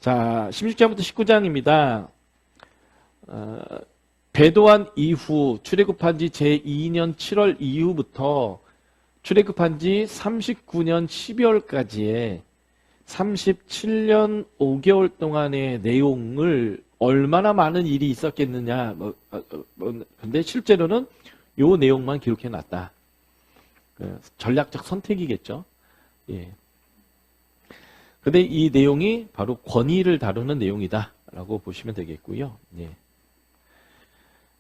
자, 16장부터 19장입니다. 배도한 이후 출애굽한 지 제2년 7월 이후부터 출애굽한 지 39년 12월까지의 37년 5개월 동안의 내용을 얼마나 많은 일이 있었겠느냐. 근데 실제로는 요 내용만 기록해 놨다. 전략적 선택이겠죠. 예. 근데 이 내용이 바로 권위를 다루는 내용이다라고 보시면 되겠고요. 예.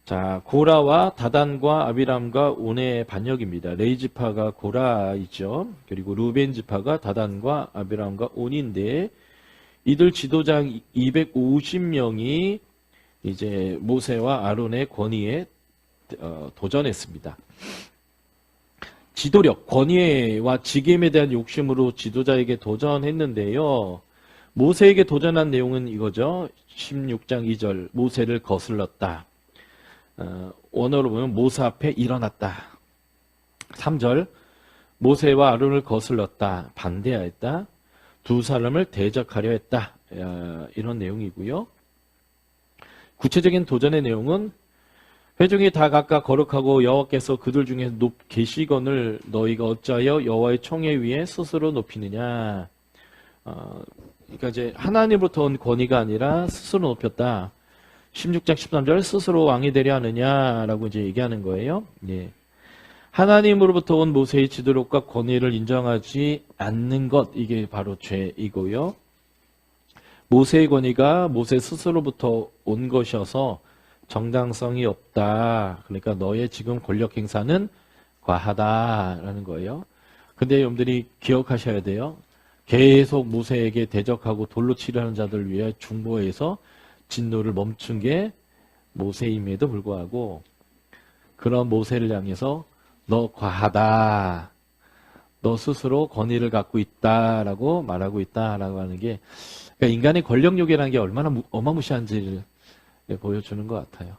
자, 고라와 다단과 아비람과 온의 반역입니다. 레위 지파가 고라이죠. 그리고 루벤 지파가 다단과 아비람과 온인데 이들 지도장 250명이 이제 모세와 아론의 권위에 도전했습니다. 지도력, 권위와 직임에 대한 욕심으로 지도자에게 도전했는데요. 모세에게 도전한 내용은 이거죠. 16장 2절 모세를 거슬렀다. 원어로 보면 모세 앞에 일어났다. 3절 모세와 아론을 거슬렀다. 반대하였다. 두 사람을 대적하려 했다. 이런 내용이고요. 구체적인 도전의 내용은 회중이 다 각각 거룩하고 여호와께서 그들 중에 계시거늘 너희가 어찌하여 여호와의 총회 위에 스스로 높이느냐. 그러니까 이제 하나님으로부터 온 권위가 아니라 스스로 높였다. 16장 13절 스스로 왕이 되려 하느냐라고 이제 얘기하는 거예요. 예. 하나님으로부터 온 모세의 지도력과 권위를 인정하지 않는 것, 이게 바로 죄이고요. 모세의 권위가 모세 스스로부터 온 것이어서 정당성이 없다. 그러니까 너의 지금 권력 행사는 과하다라는 거예요. 근데 여러분들이 기억하셔야 돼요. 계속 모세에게 대적하고 돌로 치려는 자들을 위해 중보해서 진노를 멈춘 게 모세임에도 불구하고 그런 모세를 향해서 너 과하다. 너 스스로 권위를 갖고 있다라고 말하고 있다라고 하는 게 그러니까 인간의 권력욕이라는 게 얼마나 어마무시한지를 보여주는 것 같아요.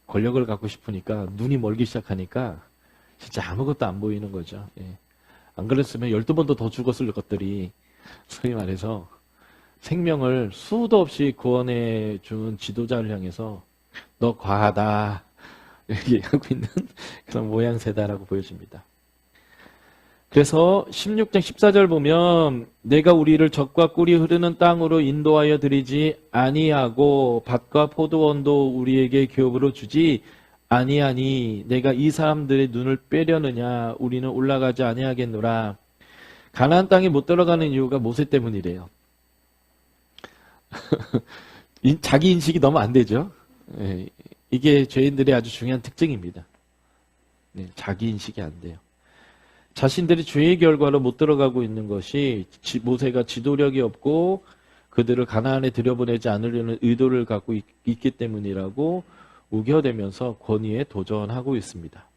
권력을 갖고 싶으니까 눈이 멀기 시작하니까 진짜 아무것도 안 보이는 거죠. 안 그랬으면 12번도 더 죽었을 것들이 소위 말해서 생명을 수도 없이 구원해 준 지도자를 향해서 너 과하다 이렇게 하고 있는 그런 모양새다라고 보여집니다. 그래서 16장 14절 보면 내가 우리를 젖과 꿀이 흐르는 땅으로 인도하여 드리지 아니하고 밭과 포도원도 우리에게 기업으로 주지 아니하니 내가 이 사람들의 눈을 빼려느냐 우리는 올라가지 아니하겠노라. 가나안 땅에 못 들어가는 이유가 모세 때문이래요. 자기 인식이 너무 안 되죠. 이게 죄인들의 아주 중요한 특징입니다. 자기 인식이 안 돼요. 자신들이 죄의 결과로 못 들어가고 있는 것이 모세가 지도력이 없고 그들을 가나안에 들여보내지 않으려는 의도를 갖고 있기 때문이라고 우겨대면서 권위에 도전하고 있습니다.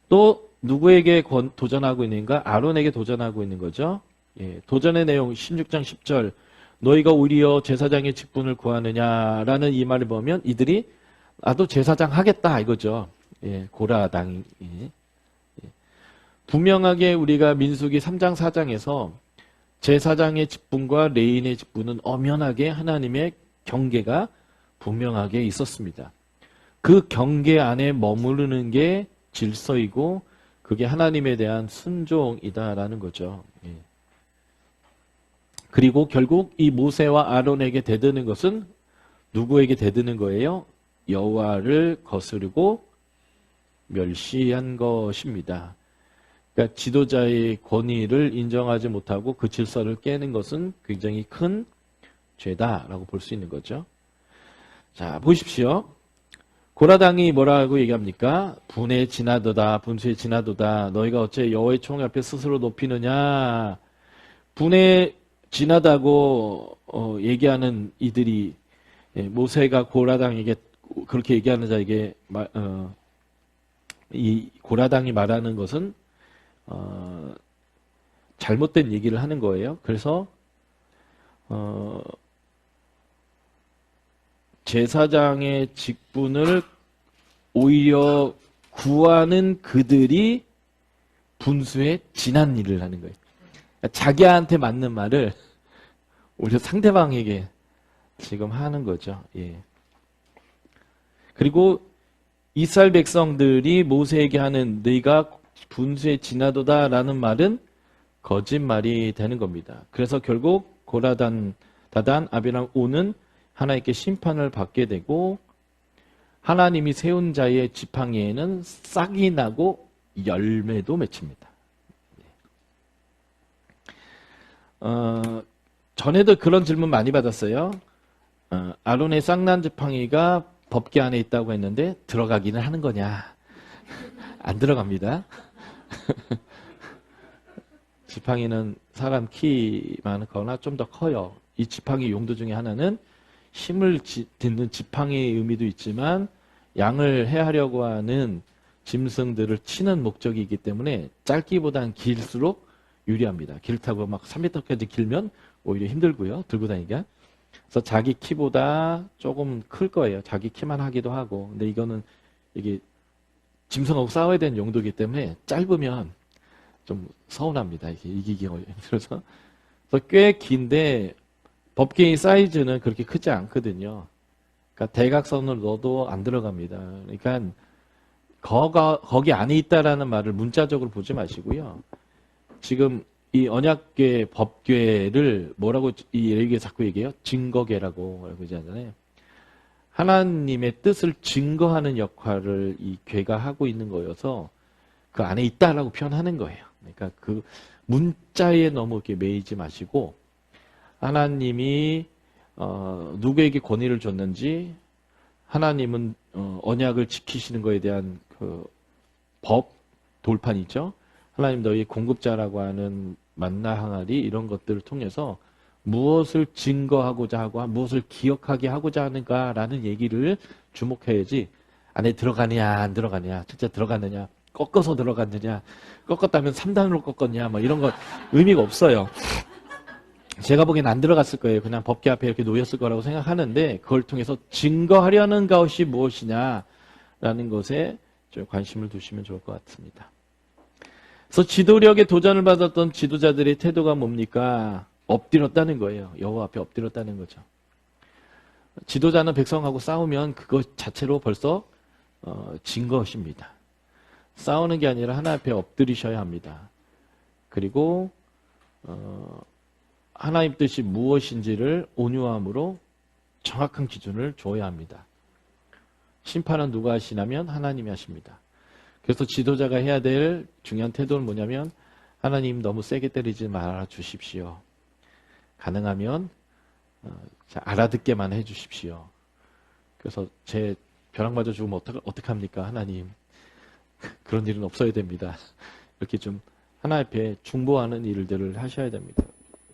또 누구에게 도전하고 있는가? 아론에게 도전하고 있는 거죠. 도전의 내용 16장 10절 너희가 오히려 제사장의 직분을 구하느냐라는 이 말을 보면 이들이 나도 제사장 하겠다 이거죠. 고라 당이. 분명하게 우리가 민수기 3장 4장에서 제사장의 직분과 레인의 직분은 엄연하게 하나님의 경계가 분명하게 있었습니다. 그 경계 안에 머무르는 게 질서이고 그게 하나님에 대한 순종이다라는 거죠. 그리고 결국 이 모세와 아론에게 대드는 것은 누구에게 대드는 거예요? 여호와를 거스르고 멸시한 것입니다. 그러니까 지도자의 권위를 인정하지 못하고 그 질서를 깨는 것은 굉장히 큰 죄다라고 볼 수 있는 거죠. 자, 보십시오. 고라당이 뭐라고 얘기합니까? 분에 지나도다, 분수에 지나도다. 너희가 어째 여호와의 총 앞에 스스로 높이느냐. 분에 지나다고 얘기하는 이들이 모세가 고라당에게 그렇게 얘기하는 자에게 이 고라당이 말하는 것은 잘못된 얘기를 하는 거예요. 그래서 제사장의 직분을 오히려 구하는 그들이 분수에 지난 일을 하는 거예요. 자기한테 맞는 말을 오히려 상대방에게 지금 하는 거죠. 예. 그리고 이스라엘 백성들이 모세에게 하는 네가 분수에 지나도다라는 말은 거짓말이 되는 겁니다. 그래서 결국 고라단, 다단, 아비람, 오는 하나님께 심판을 받게 되고 하나님이 세운 자의 지팡이에는 싹이 나고 열매도 맺힙니다. 전에도 그런 질문 많이 받았어요. 아론의 싹난 지팡이가 법궤 안에 있다고 했는데 들어가기는 하는 거냐? 안 들어갑니다. 지팡이는 사람 키만 거나 좀 더 커요. 이 지팡이 용도 중에 하나는 힘을 딛는 지팡이의 의미도 있지만 양을 해하려고 하는 짐승들을 치는 목적이기 때문에 짧기보단 길수록 유리합니다. 길다고 막 3m까지 길면 오히려 힘들고요. 들고 다니기가. 그래서 자기 키보다 조금 클 거예요. 자기 키만 하기도 하고. 근데 이거는 이게 짐승하고 싸워야 되는 용도이기 때문에 짧으면 좀 서운합니다. 이게 이기기 힘들어서. 그래서 꽤 긴데 법궤의 사이즈는 그렇게 크지 않거든요. 그러니까 대각선으로 넣어도 안 들어갑니다. 그러니까 거기 안에 있다라는 말을 문자적으로 보지 마시고요. 지금 이 언약궤 법궤를 뭐라고 이 얘기에 자꾸 얘기해요? 증거궤라고 알고 있잖아요. 하나님의 뜻을 증거하는 역할을 이 궤가 하고 있는 거여서 그 안에 있다라고 표현하는 거예요. 그러니까 그 문자에 너무 이렇게 매이지 마시고 하나님이 누구에게 권위를 줬는지 하나님은 언약을 지키시는 것에 대한 그 법, 돌판이죠. 하나님 너희 공급자라고 하는 만나 항아리 이런 것들을 통해서 무엇을 증거하고자 하고 무엇을 기억하게 하고자 하는가라는 얘기를 주목해야지 안에 들어가느냐 안 들어가느냐 진짜 들어갔느냐 꺾어서 들어갔느냐 꺾었다면 3단으로 꺾었냐 뭐 이런 거 의미가 없어요. 제가 보기엔 안 들어갔을 거예요. 그냥 법궤 앞에 이렇게 놓였을 거라고 생각하는데 그걸 통해서 증거하려는 것이 무엇이냐라는 것에 좀 관심을 두시면 좋을 것 같습니다. 그래서 지도력에 도전을 받았던 지도자들의 태도가 뭡니까? 엎드렸다는 거예요. 여호와 앞에 엎드렸다는 거죠. 지도자는 백성하고 싸우면 그것 자체로 벌써 진 것입니다. 싸우는 게 아니라 하나님 앞에 엎드리셔야 합니다. 그리고 하나님 뜻이 무엇인지를 온유함으로 정확한 기준을 줘야 합니다. 심판은 누가 하시냐면 하나님이 하십니다. 그래서 지도자가 해야 될 중요한 태도는 뭐냐면 하나님 너무 세게 때리지 말아 주십시오. 가능하면 알아듣게만 해 주십시오. 그래서 제 벼락 맞아 죽으면 어떡합니까 하나님. 그런 일은 없어야 됩니다. 이렇게 좀 하나님 앞에 중보하는 일들을 하셔야 됩니다.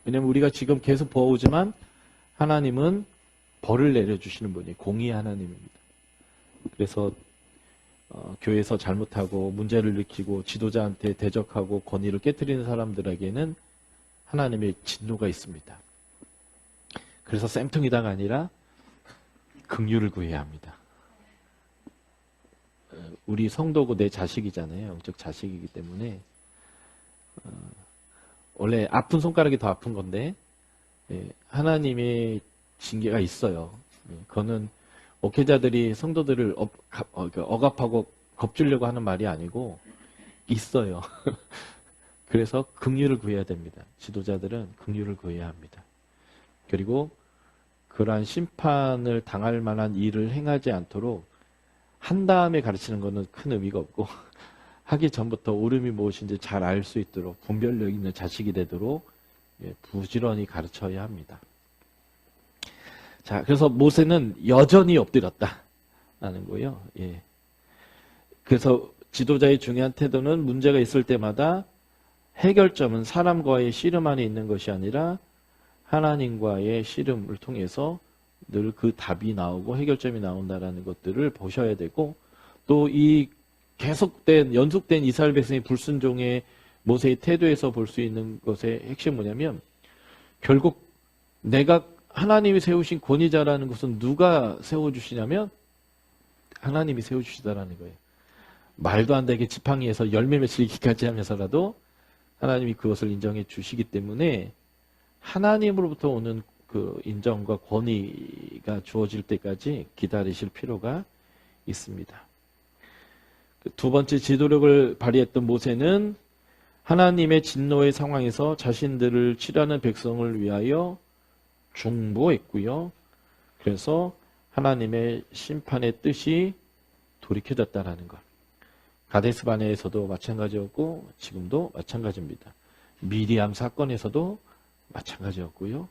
왜냐하면 우리가 지금 계속 보아오지만 하나님은 벌을 내려주시는 분이 공의의 하나님입니다. 그래서 교회에서 잘못하고 문제를 일으키고 지도자한테 대적하고 권위를 깨뜨리는 사람들에게는 하나님의 진노가 있습니다. 그래서 쌤통이다가 아니라 긍휼을 구해야 합니다. 우리 성도고 내 자식이잖아요. 영적 자식이기 때문에 원래 아픈 손가락이 더 아픈 건데 하나님의 징계가 있어요. 그거는 목회자들이 성도들을 억압하고 겁주려고 하는 말이 아니고 있어요. 그래서 긍휼을 구해야 됩니다. 지도자들은 긍휼을 구해야 합니다. 그리고 그러한 심판을 당할 만한 일을 행하지 않도록 한 다음에 가르치는 것은 큰 의미가 없고 하기 전부터 옳음이 무엇인지 잘 알 수 있도록 분별력 있는 자식이 되도록 부지런히 가르쳐야 합니다. 자, 그래서 모세는 여전히 엎드렸다라는 거예요. 예. 그래서 지도자의 중요한 태도는 문제가 있을 때마다 해결점은 사람과의 씨름 안에 있는 것이 아니라 하나님과의 씨름을 통해서 늘 그 답이 나오고 해결점이 나온다라는 것들을 보셔야 되고 또 이 계속된 연속된 이스라엘 백성의 불순종의 모세의 태도에서 볼 수 있는 것의 핵심은 뭐냐면 결국 내가 하나님이 세우신 권위자라는 것은 누가 세워주시냐면 하나님이 세워주시다라는 거예요. 말도 안 되게 지팡이에서 열매 맺히기까지 하면서라도 하나님이 그것을 인정해 주시기 때문에 하나님으로부터 오는 그 인정과 권위가 주어질 때까지 기다리실 필요가 있습니다. 두 번째 지도력을 발휘했던 모세는 하나님의 진노의 상황에서 자신들을 치려는 백성을 위하여 중보했고요. 그래서 하나님의 심판의 뜻이 돌이켜졌다는 것. 가데스 바네에서도 마찬가지였고 지금도 마찬가지입니다. 미리암 사건에서도 마찬가지였고요.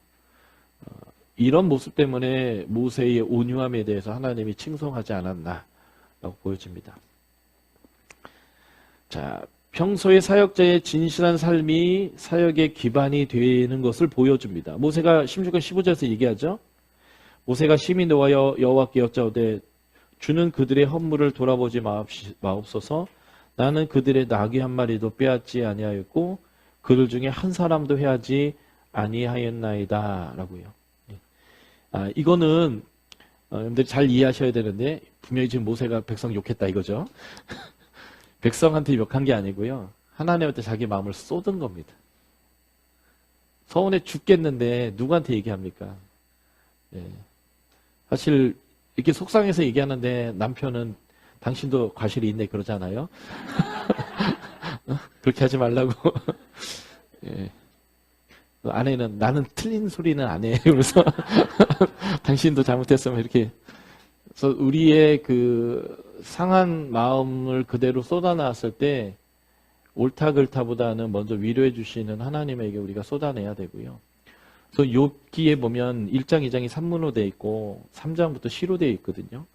이런 모습 때문에 모세의 온유함에 대해서 하나님이 칭송하지 않았나라고 보여집니다. 자, 평소에 사역자의 진실한 삶이 사역의 기반이 되는 것을 보여줍니다. 모세가 16장 15절에서 얘기하죠. 모세가 심히 노하여 여호와께 여짜오되 주는 그들의 헌물을 돌아보지 마옵소서. 나는 그들의 나귀 한 마리도 빼앗지 아니하였고 그들 중에 한 사람도 해하지 아니하였나이다 라고요. 이거는 여러분들이 잘 이해하셔야 되는데 분명히 지금 모세가 백성 욕했다 이거죠. 백성한테 욕한 게 아니고요. 하나님한테 자기 마음을 쏟은 겁니다. 서운해 죽겠는데 누구한테 얘기합니까? 사실 이렇게 속상해서 얘기하는데 남편은 당신도 과실이 있네 그러잖아요. 그렇게 하지 말라고. 아내는 나는 틀린 소리는 안 해. 그래서 당신도 잘못했으면 이렇게. 그래서 우리의 그 상한 마음을 그대로 쏟아놨을 때 옳다 그르다보다는 먼저 위로해 주시는 하나님에게 우리가 쏟아내야 되고요. 그래서 욥기에 보면 1장, 2장이 산문으로 되어 있고 3장부터 시로 되어 있거든요.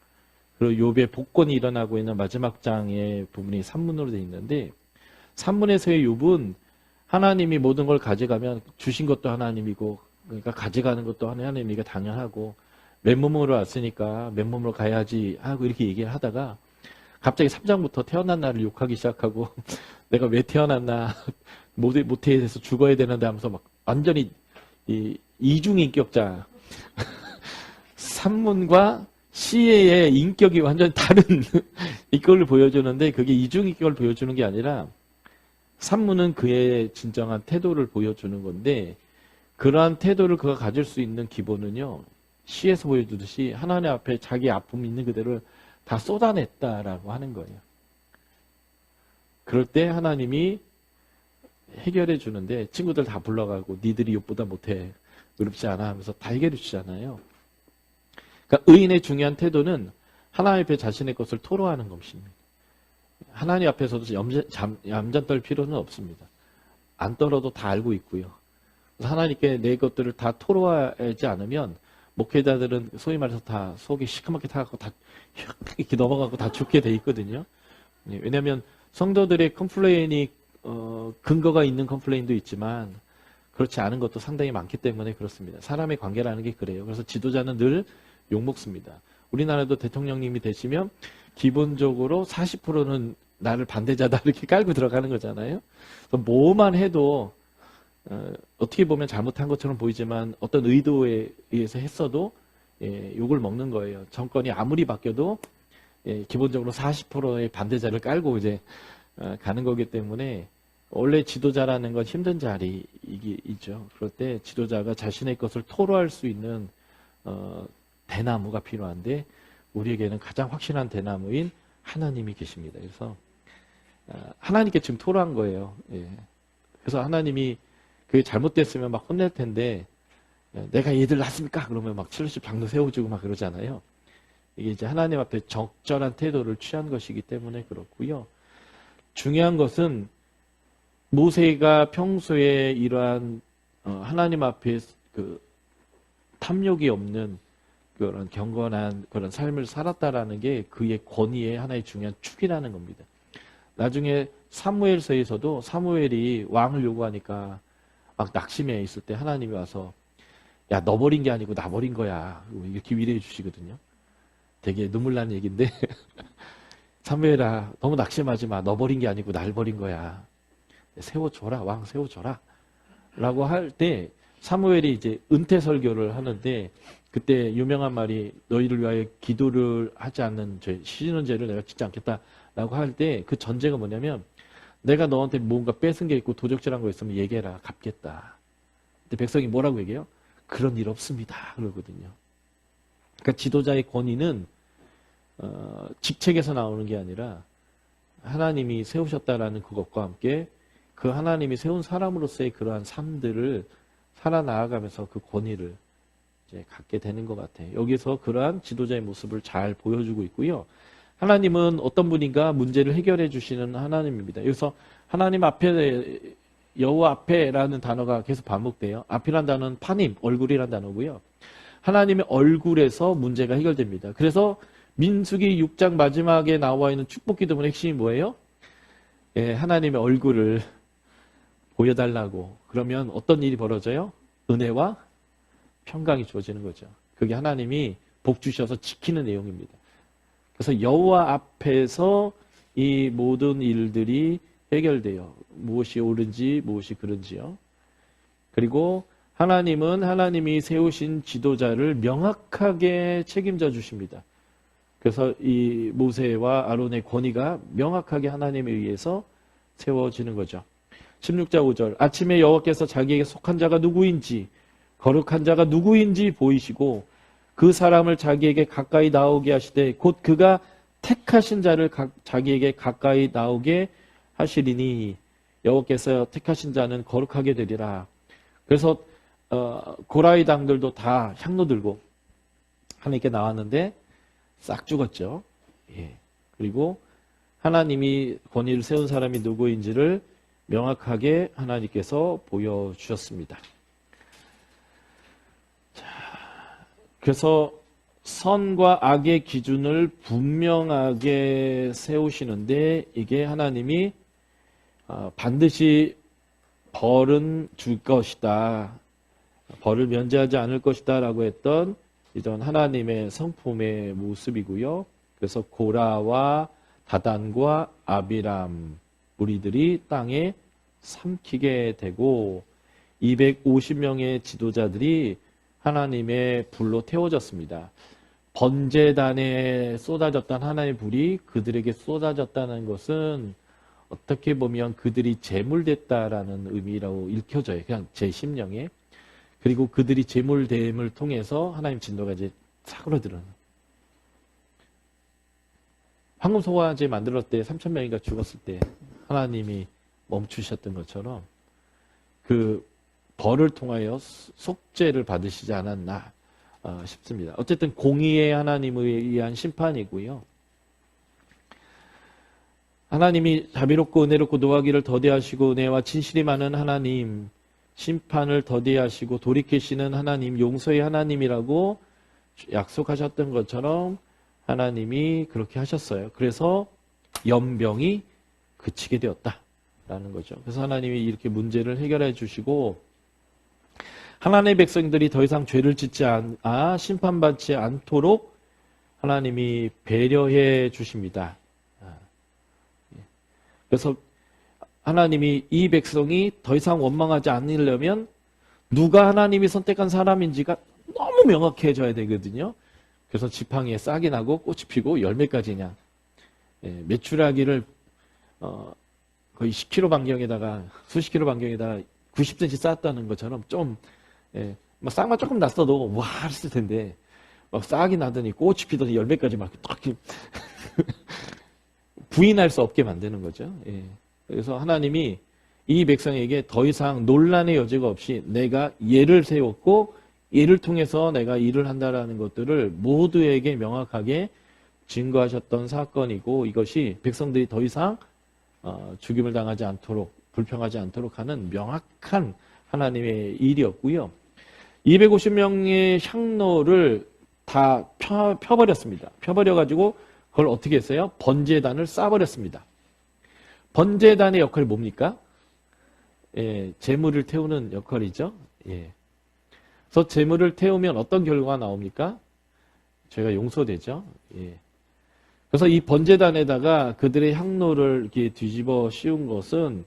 그리고 욥의 복권이 일어나고 있는 마지막 장의 부분이 산문으로 되어 있는데 산문에서의 욥은 하나님이 모든 걸 가져가면 주신 것도 하나님이고 그러니까 가져가는 것도 하나님이니까 당연하고 맨몸으로 왔으니까 맨몸으로 가야지 하고 이렇게 얘기를 하다가 갑자기 3장부터 태어난 나를 욕하기 시작하고 내가 왜 태어났나 모태에 대해서 죽어야 되는데 하면서 막 완전히 이중인격자 산문과 시의 인격이 완전히 다른 이걸 보여주는데 그게 이중인격을 보여주는 게 아니라 산문은 그의 진정한 태도를 보여주는 건데 그러한 태도를 그가 가질 수 있는 기본은요. 시에서 보여주듯이 하나님 앞에 자기 아픔이 있는 그대로 다 쏟아냈다라고 하는 거예요. 그럴 때 하나님이 해결해 주는데 친구들 다 불러가고 니들이 욥보다 못해 어렵지 않아 하면서 다 해결해 주잖아요. 그러니까 의인의 중요한 태도는 하나님 앞에 자신의 것을 토로하는 것입니다. 하나님 앞에서도 얌전 떨 필요는 없습니다. 안 떨어도 다 알고 있고요. 그래서 하나님께 내 것들을 다 토로하지 않으면 목회자들은 소위 말해서 다 속이 시커멓게 타갖고 다 이렇게 넘어가고 다 죽게 돼 있거든요. 왜냐하면 성도들의 컴플레인이 근거가 있는 컴플레인도 있지만 그렇지 않은 것도 상당히 많기 때문에 그렇습니다. 사람의 관계라는 게 그래요. 그래서 지도자는 늘 욕먹습니다. 우리나라도 대통령님이 되시면 기본적으로 40%는 나를 반대자다 이렇게 깔고 들어가는 거잖아요. 그래서 뭐만 해도 어떻게 보면 잘못한 것처럼 보이지만 어떤 의도에 의해서 했어도 욕을 먹는 거예요. 정권이 아무리 바뀌어도 기본적으로 40%의 반대자를 깔고 이제 가는 거기 때문에 원래 지도자라는 건 힘든 자리이죠. 그럴 때 지도자가 자신의 것을 토로할 수 있는 대나무가 필요한데 우리에게는 가장 확실한 대나무인 하나님이 계십니다. 그래서 하나님께 지금 토로한 거예요. 그래서 하나님이 그게 잘못됐으면 막 혼낼 텐데 내가 얘들 낳습니까? 그러면 막 70 장로 세워주고 막 그러잖아요. 이게 이제 하나님 앞에 적절한 태도를 취한 것이기 때문에 그렇고요. 중요한 것은 모세가 평소에 이러한 하나님 앞에 그 탐욕이 없는 그런 경건한 그런 삶을 살았다라는 게 그의 권위의 하나의 중요한 축이라는 겁니다. 나중에 사무엘서에서도 사무엘이 왕을 요구하니까 막 낙심해 있을 때 하나님이 와서 야, 너 버린 게 아니고 나 버린 거야. 이렇게 위로해 주시거든요. 되게 눈물 나는 얘기인데 사무엘아 너무 낙심하지 마. 너 버린 게 아니고 날 버린 거야. 세워줘라. 왕 세워줘라. 라고 할 때 사무엘이 이제 은퇴 설교를 하는데 그때 유명한 말이 너희를 위하여 기도를 하지 않는 죄, 시지는 죄를 내가 짓지 않겠다 라고 할 때 그 전제가 뭐냐면 내가 너한테 뭔가 뺏은 게 있고 도적질한 거 있으면 얘기해라. 갚겠다. 근데 백성이 뭐라고 얘기해요? 그런 일 없습니다. 그러거든요. 그러니까 지도자의 권위는 직책에서 나오는 게 아니라 하나님이 세우셨다라는 그것과 함께 그 하나님이 세운 사람으로서의 그러한 삶들을 살아나가면서 그 권위를 이제 갖게 되는 것 같아요. 여기서 그러한 지도자의 모습을 잘 보여주고 있고요. 하나님은 어떤 분인가 문제를 해결해 주시는 하나님입니다. 여기서 하나님 앞에, 여호와 앞에라는 단어가 계속 반복돼요. 앞이란 단어는 파님, 얼굴이란 단어고요. 하나님의 얼굴에서 문제가 해결됩니다. 그래서 민수기 6장 마지막에 나와 있는 축복 기도문의 핵심이 뭐예요? 예, 하나님의 얼굴을 보여달라고. 그러면 어떤 일이 벌어져요? 은혜와 평강이 주어지는 거죠. 그게 하나님이 복 주셔서 지키는 내용입니다. 그래서 여호와 앞에서 이 모든 일들이 해결돼요. 무엇이 옳은지 무엇이 그른지요. 그리고 하나님은 하나님이 세우신 지도자를 명확하게 책임져 주십니다. 그래서 이 모세와 아론의 권위가 명확하게 하나님에 의해서 세워지는 거죠. 16절 5절 아침에 여호와께서 자기에게 속한 자가 누구인지 거룩한 자가 누구인지 보이시고 그 사람을 자기에게 가까이 나오게 하시되 곧 그가 택하신 자를 자기에게 가까이 나오게 하시리니 여호와께서 택하신 자는 거룩하게 되리라. 그래서 고라이 당들도 다 향로 들고 하나님께 나왔는데 싹 죽었죠. 예. 그리고 하나님이 권위를 세운 사람이 누구인지를 명확하게 하나님께서 보여주셨습니다. 그래서 선과 악의 기준을 분명하게 세우시는데 이게 하나님이 반드시 벌은 줄 것이다. 벌을 면제하지 않을 것이다 라고 했던 이런 하나님의 성품의 모습이고요. 그래서 고라와 다단과 아비람 무리들이 땅에 삼키게 되고 250명의 지도자들이 하나님의 불로 태워졌습니다. 번제단에 쏟아졌던 하나님의 불이 그들에게 쏟아졌다는 것은 어떻게 보면 그들이 제물됐다라는 의미라고 읽혀져요. 그냥 제 심령에. 그리고 그들이 제물됨을 통해서 하나님 진노가 이제 사그러들어요. 황금소화제 만들었을 때 3,000명인가 죽었을 때 하나님이 멈추셨던 것처럼 그 벌을 통하여 속죄를 받으시지 않았나 싶습니다. 어쨌든 공의의 하나님에 의한 심판이고요. 하나님이 자비롭고 은혜롭고 노하기를 더디하시고 은혜와 진실이 많은 하나님, 심판을 더디하시고 돌이키시는 하나님, 용서의 하나님이라고 약속하셨던 것처럼 하나님이 그렇게 하셨어요. 그래서 연병이 그치게 되었다라는 거죠. 그래서 하나님이 이렇게 문제를 해결해 주시고 하나님의 백성들이 더 이상 죄를 짓지 심판받지 않도록 하나님이 배려해 주십니다. 그래서 하나님이 이 백성이 더 이상 원망하지 않으려면 누가 하나님이 선택한 사람인지가 너무 명확해져야 되거든요. 그래서 지팡이에 싹이 나고 꽃이 피고 열매까지 그냥 메추라기를 거의 10km 반경에다가 수십 킬로 반경에다가 90cm 쌓았다는 것처럼 좀 막 싹만 조금 났어도 와 했을 텐데 막 싹이 나더니 꽃이 피더니 열매까지 막 딱 부인할 수 없게 만드는 거죠. 그래서 하나님이 이 백성에게 더 이상 논란의 여지가 없이 내가 예를 세웠고 예를 통해서 내가 일을 한다라는 것들을 모두에게 명확하게 증거하셨던 사건이고 이것이 백성들이 더 이상 죽임을 당하지 않도록 불평하지 않도록 하는 명확한 하나님의 일이었고요. 250명의 향로를 다 펴버렸습니다. 펴버려가지고 그걸 어떻게 했어요? 번제단을 쌓아버렸습니다. 번제단의 역할이 뭡니까? 제물을 태우는 역할이죠. 그래서 제물을 태우면 어떤 결과가 나옵니까? 죄가 용서되죠. 그래서 이 번제단에다가 그들의 향로를 이렇게 뒤집어 씌운 것은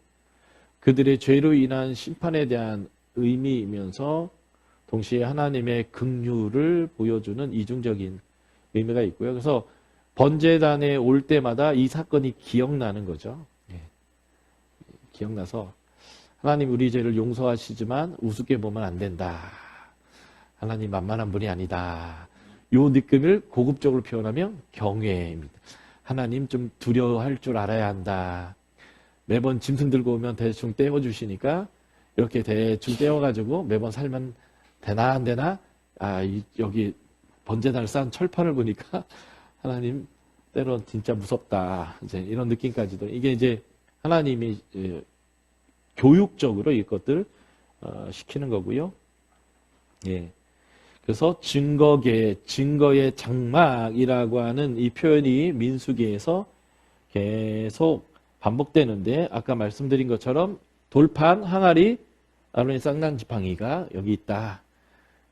그들의 죄로 인한 심판에 대한 의미이면서 동시에 하나님의 긍휼을 보여주는 이중적인 의미가 있고요. 그래서 번제단에 올 때마다 이 사건이 기억나는 거죠. 기억나서 하나님 우리 죄를 용서하시지만 우습게 보면 안 된다. 하나님 만만한 분이 아니다. 요 느낌을 고급적으로 표현하면 경외입니다. 하나님 좀 두려워할 줄 알아야 한다. 매번 짐승 들고 오면 대충 떼어주시니까 이렇게 대충 떼어가지고 매번 살면 되나 안 되나? 여기 번제단을 쌓은 철판을 보니까 하나님 때론 진짜 무섭다. 이제 이런 느낌까지도 이게 이제 하나님이 교육적으로 이것들 시키는 거고요. 예. 그래서 증거의 장막이라고 하는 이 표현이 민수기에서 계속 반복되는데 아까 말씀드린 것처럼 돌판, 항아리, 아론의 쌍난 지팡이가 여기 있다.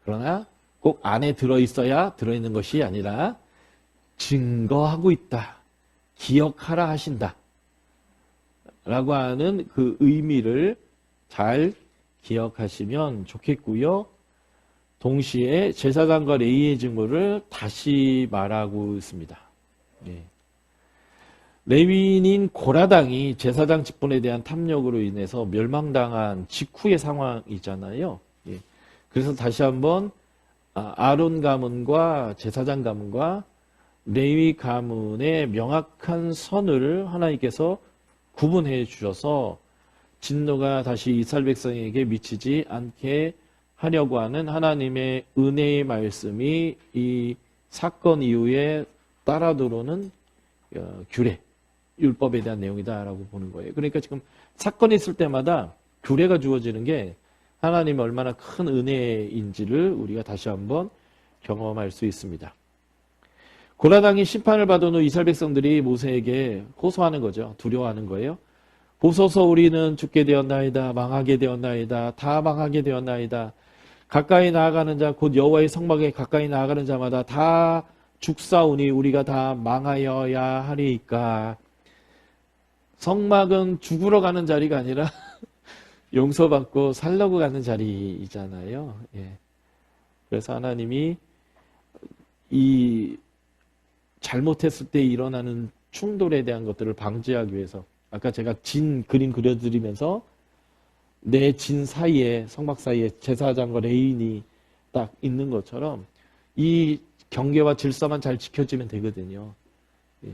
그러나 꼭 안에 들어있어야 들어있는 것이 아니라 증거하고 있다. 기억하라 하신다. 라고 하는 그 의미를 잘 기억하시면 좋겠고요. 동시에 제사장과 레위의 직무를 다시 말하고 있습니다. 예. 레위인인 고라당이 제사장 직분에 대한 탐욕으로 인해서 멸망당한 직후의 상황이잖아요. 예. 그래서 다시 한번 아론 가문과 제사장 가문과 레위 가문의 명확한 선을 하나님께서 구분해 주셔서 진노가 다시 이스라엘 백성에게 미치지 않게 하려고 하는 하나님의 은혜의 말씀이 이 사건 이후에 따라 들어오는 규례, 율법에 대한 내용이다라고 보는 거예요. 그러니까 지금 사건이 있을 때마다 규례가 주어지는 게 하나님의 얼마나 큰 은혜인지를 우리가 다시 한번 경험할 수 있습니다. 고라당이 심판을 받은 후 이스라엘 백성들이 모세에게 호소하는 거죠. 두려워하는 거예요. 보소서 우리는 죽게 되었나이다. 망하게 되었나이다. 다 망하게 되었나이다. 가까이 나아가는 자 곧 여호와의 성막에 가까이 나아가는 자마다 다 죽사오니 우리가 다 망하여야 하리이까. 성막은 죽으러 가는 자리가 아니라 용서받고 살려고 가는 자리이잖아요. 예. 그래서 하나님이 이 잘못했을 때 일어나는 충돌에 대한 것들을 방지하기 위해서 아까 제가 진 그림 그려드리면서 내 진 사이에 성막 사이에 제사장과 레위인이 딱 있는 것처럼 이 경계와 질서만 잘 지켜지면 되거든요. 예.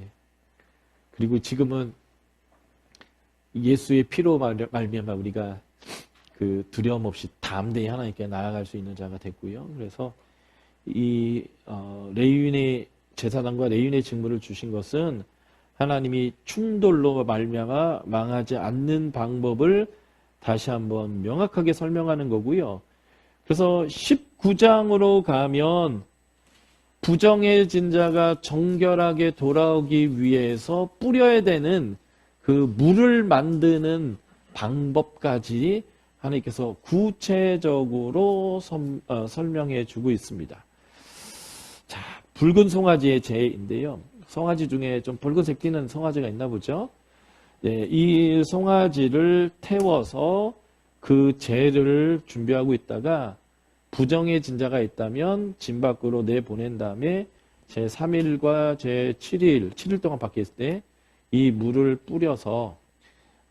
그리고 지금은 예수의 피로 말미암아 우리가 그 두려움 없이 담대히 하나님께 나아갈 수 있는 자가 됐고요. 그래서 이 레위인의 제사장과 레위인의 직무를 주신 것은 하나님이 충돌로 말미암아 망하지 않는 방법을 다시 한번 명확하게 설명하는 거고요. 그래서 19장으로 가면 부정해진 자가 정결하게 돌아오기 위해서 뿌려야 되는 그 물을 만드는 방법까지 하나님께서 구체적으로 설명해 주고 있습니다. 자, 붉은 송아지의 재인데요. 송아지 중에 좀 붉은색 띠는 송아지가 있나 보죠. 예, 이 송아지를 태워서 그 재를 준비하고 있다가 부정해진 자가 있다면 진 밖으로 내보낸 다음에 제3일과 제7일, 7일 동안 밖에 있을 때 이 물을 뿌려서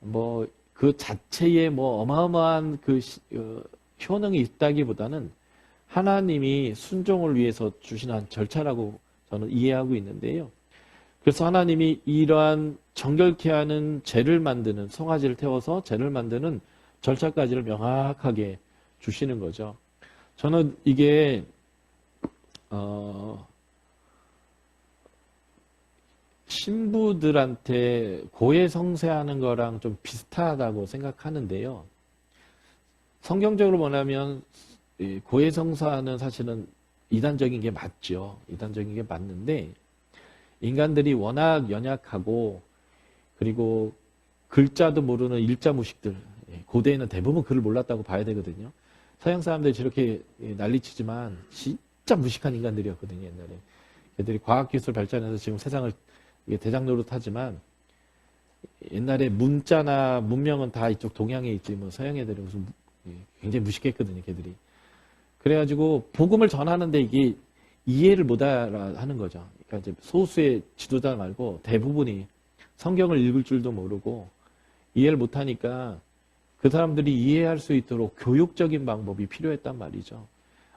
뭐 그 자체에 뭐 어마어마한 그 효능이 있다기보다는 하나님이 순종을 위해서 주시는 절차라고 저는 이해하고 있는데요. 그래서 하나님이 이러한 정결케 하는 재를 만드는 송아지를 태워서 재를 만드는 절차까지를 명확하게 주시는 거죠. 저는 이게 신부들한테 고해성사하는 거랑 좀 비슷하다고 생각하는데요. 성경적으로 보면 고해성사는 사실은 이단적인 게 맞죠. 이단적인 게 맞는데 인간들이 워낙 연약하고 그리고 글자도 모르는 일자무식들, 고대에는 대부분 글을 몰랐다고 봐야 되거든요. 서양 사람들이 저렇게 난리치지만 진짜 무식한 인간들이었거든요. 옛날에. 걔들이 과학기술 발전해서 지금 세상을 대장 노릇하지만 옛날에 문자나 문명은 다 이쪽 동양에 있지 뭐 서양 애들이 무슨 굉장히 무식했거든요. 걔들이. 그래가지고 복음을 전하는데 이게 이해를 못 하는 거죠. 그러니까 이제 소수의 지도자 말고 대부분이 성경을 읽을 줄도 모르고 이해를 못 하니까 그 사람들이 이해할 수 있도록 교육적인 방법이 필요했단 말이죠.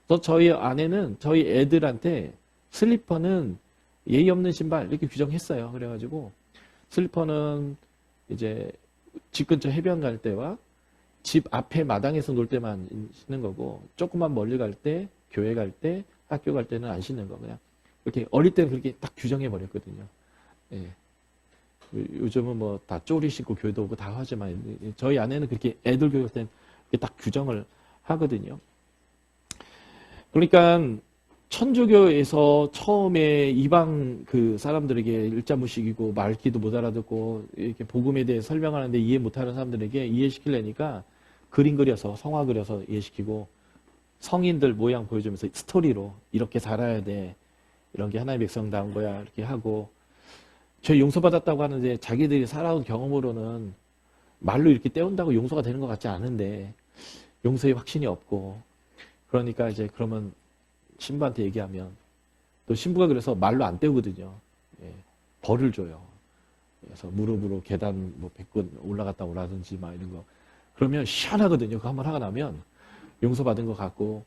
그래서 저희 아내는 저희 애들한테 슬리퍼는 예의 없는 신발 이렇게 규정했어요. 그래가지고 슬리퍼는 이제 집 근처 해변 갈 때와 집 앞에 마당에서 놀 때만 신는 거고, 조금만 멀리 갈 때, 교회 갈 때, 학교 갈 때는 안 신는 거. 그냥 이렇게 어릴 때는 그렇게 딱 규정해 버렸거든요. 예. 요즘은 뭐 다 쪼리 신고 교회도 오고 다 하지만 저희 아내는 그렇게 애들 교육할 때는 딱 규정을 하거든요. 그러니까 천주교에서 처음에 이방 그 사람들에게 일자무식이고 말귀도 못 알아듣고 이렇게 복음에 대해 설명하는데 이해 못하는 사람들에게 이해시키려니까 그림 그려서 성화 그려서 이해시키고, 성인들 모양 보여주면서 스토리로 이렇게 살아야 돼, 이런 게 하나님의 백성다운 거야 이렇게 하고, 저 용서받았다고 하는데 자기들이 살아온 경험으로는 말로 이렇게 때운다고 용서가 되는 것 같지 않은데 용서의 확신이 없고, 그러니까 이제 그러면 신부한테 얘기하면 또 신부가 그래서 말로 안 때우거든요. 예, 벌을 줘요. 그래서 무릎으로 계단 뭐 100번 올라갔다 오라든지 막 이런 거. 그러면 시원하거든요. 그거 한번 하고 나면 용서받은 것 같고.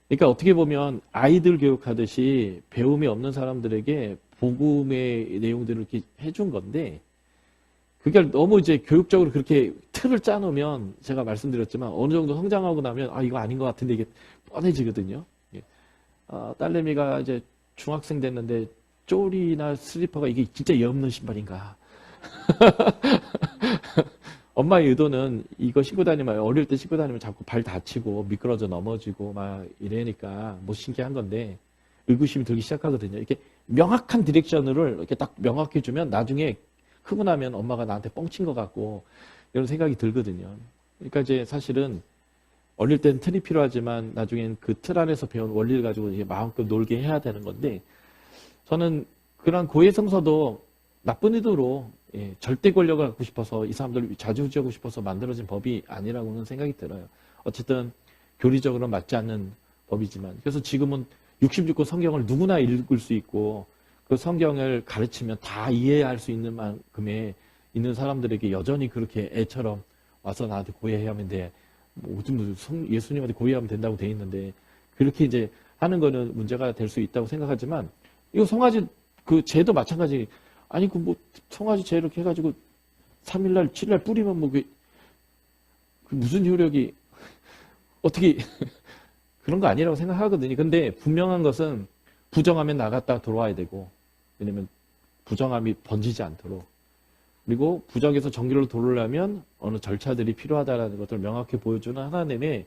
그러니까 어떻게 보면 아이들 교육하듯이 배움이 없는 사람들에게 복음의 내용들을 이렇게 해준 건데, 그게 너무 이제 교육적으로 그렇게 틀을 짜놓으면 제가 말씀드렸지만 어느 정도 성장하고 나면 아 이거 아닌 것 같은데 이게 뻔해지거든요. 딸내미가 이제 중학생 됐는데 쪼리나 슬리퍼가 이게 진짜 예 없는 신발인가. 엄마의 의도는 이거 신고 다니면, 어릴 때 신고 다니면 자꾸 발 다치고 미끄러져 넘어지고 막 이래니까 못 신게 한 건데, 의구심이 들기 시작하거든요. 이렇게 명확한 디렉션을 이렇게 딱 명확히 주면 나중에 크고 나면 엄마가 나한테 뻥친 것 같고 이런 생각이 들거든요. 그러니까 이제 사실은 어릴 땐 틀이 필요하지만 나중엔 그 틀 안에서 배운 원리를 가지고 이제 마음껏 놀게 해야 되는 건데, 저는 그런 고해성사도 나쁜 의도로 절대 권력을 갖고 싶어서 이 사람들을 좌지우지하고 싶어서 만들어진 법이 아니라고는 생각이 들어요. 어쨌든 교리적으로 맞지 않는 법이지만, 그래서 지금은 66권 성경을 누구나 읽을 수 있고 그 성경을 가르치면 다 이해할 수 있는 만큼의 있는 사람들에게 여전히 그렇게 애처럼 와서 나한테 고해하면 돼. 뭐 예수님한테 고해하면 된다고 돼 있는데 그렇게 이제 하는 거는 문제가 될 수 있다고 생각하지만, 이거 송아지 그 죄도 마찬가지. 아니 그 뭐 송아지 죄 이렇게 해가지고 3일날 7일날 뿌리면 뭐 그 무슨 효력이 어떻게 그런 거 아니라고 생각하거든요. 근데 분명한 것은 부정하면 나갔다 들어와야 되고, 왜냐면 부정함이 번지지 않도록, 그리고 부정에서 정기로 돌으려면 어느 절차들이 필요하다는 것을 명확히 보여주는 하나님의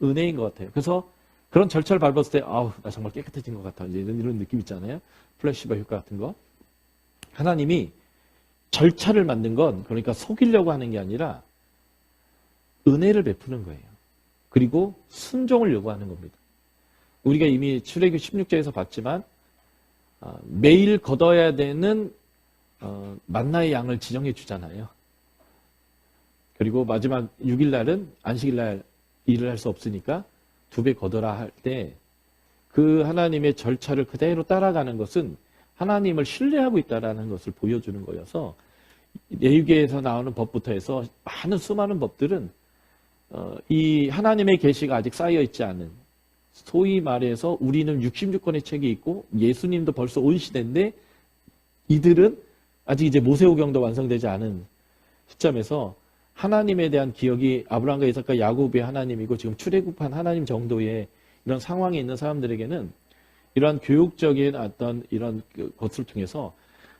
은혜인 것 같아요. 그래서 그런 절차를 밟았을 때 아우 나 정말 깨끗해진 것 같아, 이런 느낌 있잖아요. 플래시바 효과 같은 거. 하나님이 절차를 만든 건 그러니까 속이려고 하는 게 아니라 은혜를 베푸는 거예요. 그리고 순종을 요구하는 겁니다. 우리가 이미 출애굽 16장에서 봤지만 매일 걷어야 되는 만나의 양을 지정해 주잖아요. 그리고 마지막 6일 날은 안식일 날 일을 할 수 없으니까 2배 걷어라 할 때 그 하나님의 절차를 그대로 따라가는 것은 하나님을 신뢰하고 있다는 것을 보여주는 거여서, 레위기에서 나오는 법부터 해서 많은 수많은 법들은 이 하나님의 계시가 아직 쌓여 있지 않은, 소위 말해서 우리는 66권의 책이 있고 예수님도 벌써 온 시대인데 이들은 아직 이제 모세오경도 완성되지 않은 시점에서 하나님에 대한 기억이 아브라함과 이삭과 야곱의 하나님이고 지금 출애굽한 하나님 정도의 이런 상황에 있는 사람들에게는 이러한 교육적인 어떤 이런 것을 통해서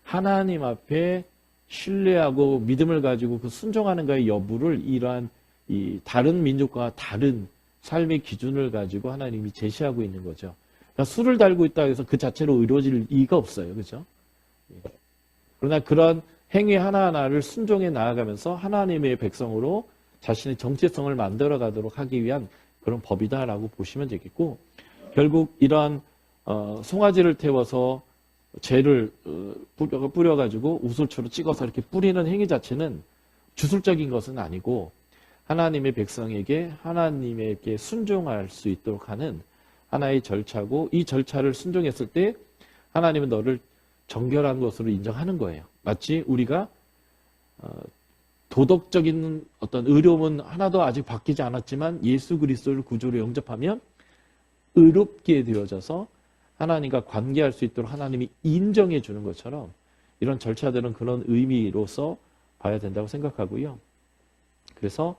하나님 앞에 신뢰하고 믿음을 가지고 그 순종하는가의 여부를 이러한 이 다른 민족과 다른 삶의 기준을 가지고 하나님이 제시하고 있는 거죠. 그러니까 술을 달고 있다 해서 그 자체로 이루어질 이유가 없어요. 그죠? 그러나 그런 행위 하나하나를 순종해 나아가면서 하나님의 백성으로 자신의 정체성을 만들어 가도록 하기 위한 그런 법이다라고 보시면 되겠고, 결국 이러한 송아지를 태워서 죄를 뿌려가지고 우슬초로 찍어서 이렇게 뿌리는 행위 자체는 주술적인 것은 아니고 하나님의 백성에게 하나님에게 순종할 수 있도록 하는 하나의 절차고, 이 절차를 순종했을 때 하나님은 너를 정결한 것으로 인정하는 거예요. 마치 우리가 도덕적인 어떤 의로움은 하나도 아직 바뀌지 않았지만 예수 그리스도를 구주로 영접하면 의롭게 되어져서 하나님과 관계할 수 있도록 하나님이 인정해 주는 것처럼 이런 절차들은 그런 의미로서 봐야 된다고 생각하고요. 그래서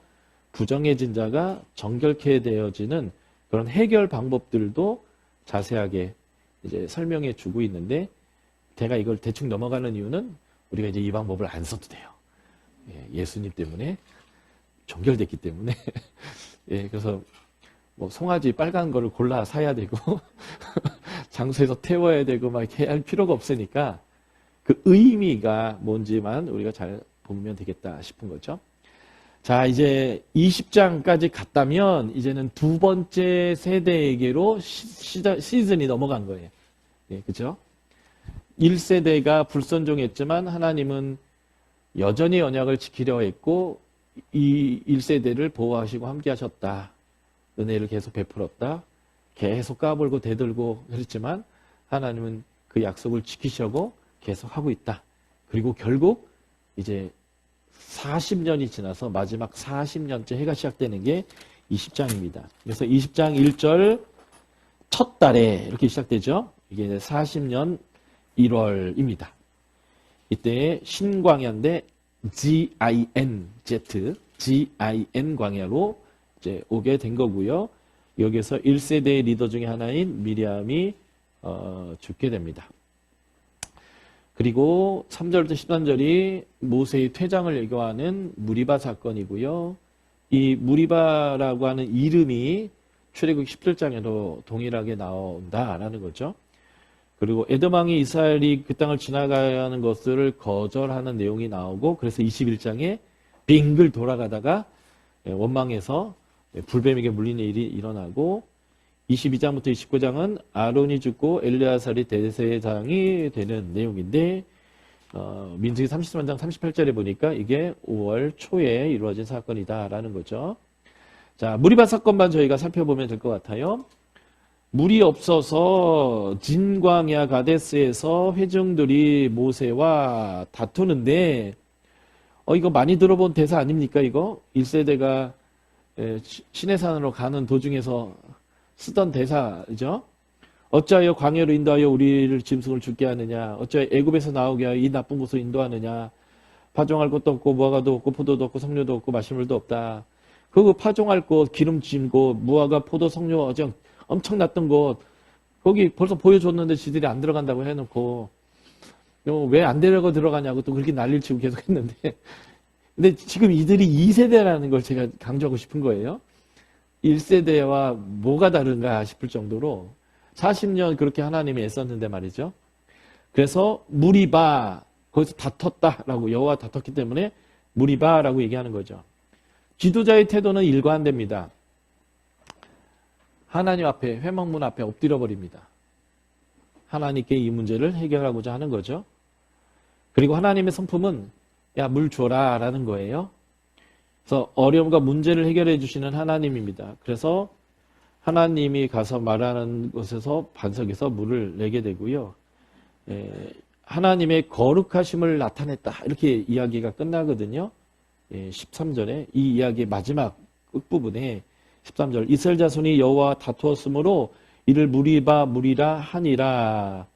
부정해진 자가 정결케 되어지는 그런 해결 방법들도 자세하게 이제 설명해 주고 있는데, 제가 이걸 대충 넘어가는 이유는 우리가 이제 이 방법을 안 써도 돼요. 예수님 때문에, 정결됐기 때문에. 예, 그래서 뭐 송아지 빨간 거를 골라 사야 되고 장소에서 태워야 되고 막 이렇게 할 필요가 없으니까 그 의미가 뭔지만 우리가 잘 보면 되겠다 싶은 거죠. 자, 이제 20장까지 갔다면 이제는 두 번째 세대에게로 시즌이 넘어간 거예요. 예, 그죠? 1세대가 불순종했지만 하나님은 여전히 언약을 지키려 했고 이 1세대를 보호하시고 함께 하셨다. 은혜를 계속 베풀었다. 계속 까불고 대들고 그랬지만 하나님은 그 약속을 지키시고 계속 하고 있다. 그리고 결국 이제 40년이 지나서 마지막 40년째 해가 시작되는 게 20장입니다. 그래서 20장 1절 첫 달에 이렇게 시작되죠. 이게 40년 1월입니다. 이때 신광야인데 GIN 광야로 이제 오게 된 거고요. 여기서 1세대의 리더 중에 하나인 미리암이 죽게 됩니다. 그리고 3절부터 13절이 모세의 퇴장을 예고하는 무리바 사건이고요. 이 무리바라고 하는 이름이 출애굽 17장에도 동일하게 나온다라는 거죠. 그리고 에돔왕이 이스라엘이 그 땅을 지나가야 하는 것을 거절하는 내용이 나오고, 그래서 21장에 빙글 돌아가다가 원망해서 불뱀에게 물리는 일이 일어나고, 22장부터 29장은 아론이 죽고 엘르야살이 대제사장이 되는 내용인데, 민수기 33장 38절에 보니까 이게 5월 초에 이루어진 사건이다라는 거죠. 자, 무리바 사건만 저희가 살펴보면 될 것 같아요. 물이 없어서 진광야 가데스에서 회중들이 모세와 다투는데, 이거 많이 들어본 대사 아닙니까, 이거? 1세대가 시내산으로 가는 도중에서 쓰던 대사죠. 어찌하여 광야로 인도하여 우리를 짐승을 죽게 하느냐? 어찌하여 애굽에서 나오게 하여 이 나쁜 곳으로 인도하느냐? 파종할 것도 없고 무화과도 없고 포도도 없고 석류도 없고 마실물도 없다. 그 파종할 곳, 기름진 곳, 무화과, 포도, 석류 어정 엄청 났던 곳, 거기 벌써 보여줬는데 지들이 안 들어간다고 해놓고 왜 안 데려가 들어가냐고 또 그렇게 난리를 치고 계속 했는데, 근데 지금 이들이 2세대라는 걸 제가 강조하고 싶은 거예요. 1세대와 뭐가 다른가 싶을 정도로 40년 그렇게 하나님이 애썼는데 말이죠. 그래서 무리바, 거기서 다퉜다라고, 여호와 다퉜기 때문에 무리바라고 얘기하는 거죠. 지도자의 태도는 일관됩니다. 하나님 앞에, 회막문 앞에 엎드려 버립니다. 하나님께 이 문제를 해결하고자 하는 거죠. 그리고 하나님의 성품은 야, 물 줘라 라는 거예요. 그래서 어려움과 문제를 해결해 주시는 하나님입니다. 그래서 하나님이 가서 말하는 곳에서 반석에서 물을 내게 되고요. 하나님의 거룩하심을 나타냈다, 이렇게 이야기가 끝나거든요. 13절에 이 이야기의 마지막 끝부분에 13절, 이스라엘 자손이 여호와와 다투었으므로 이를 무리라 하니라.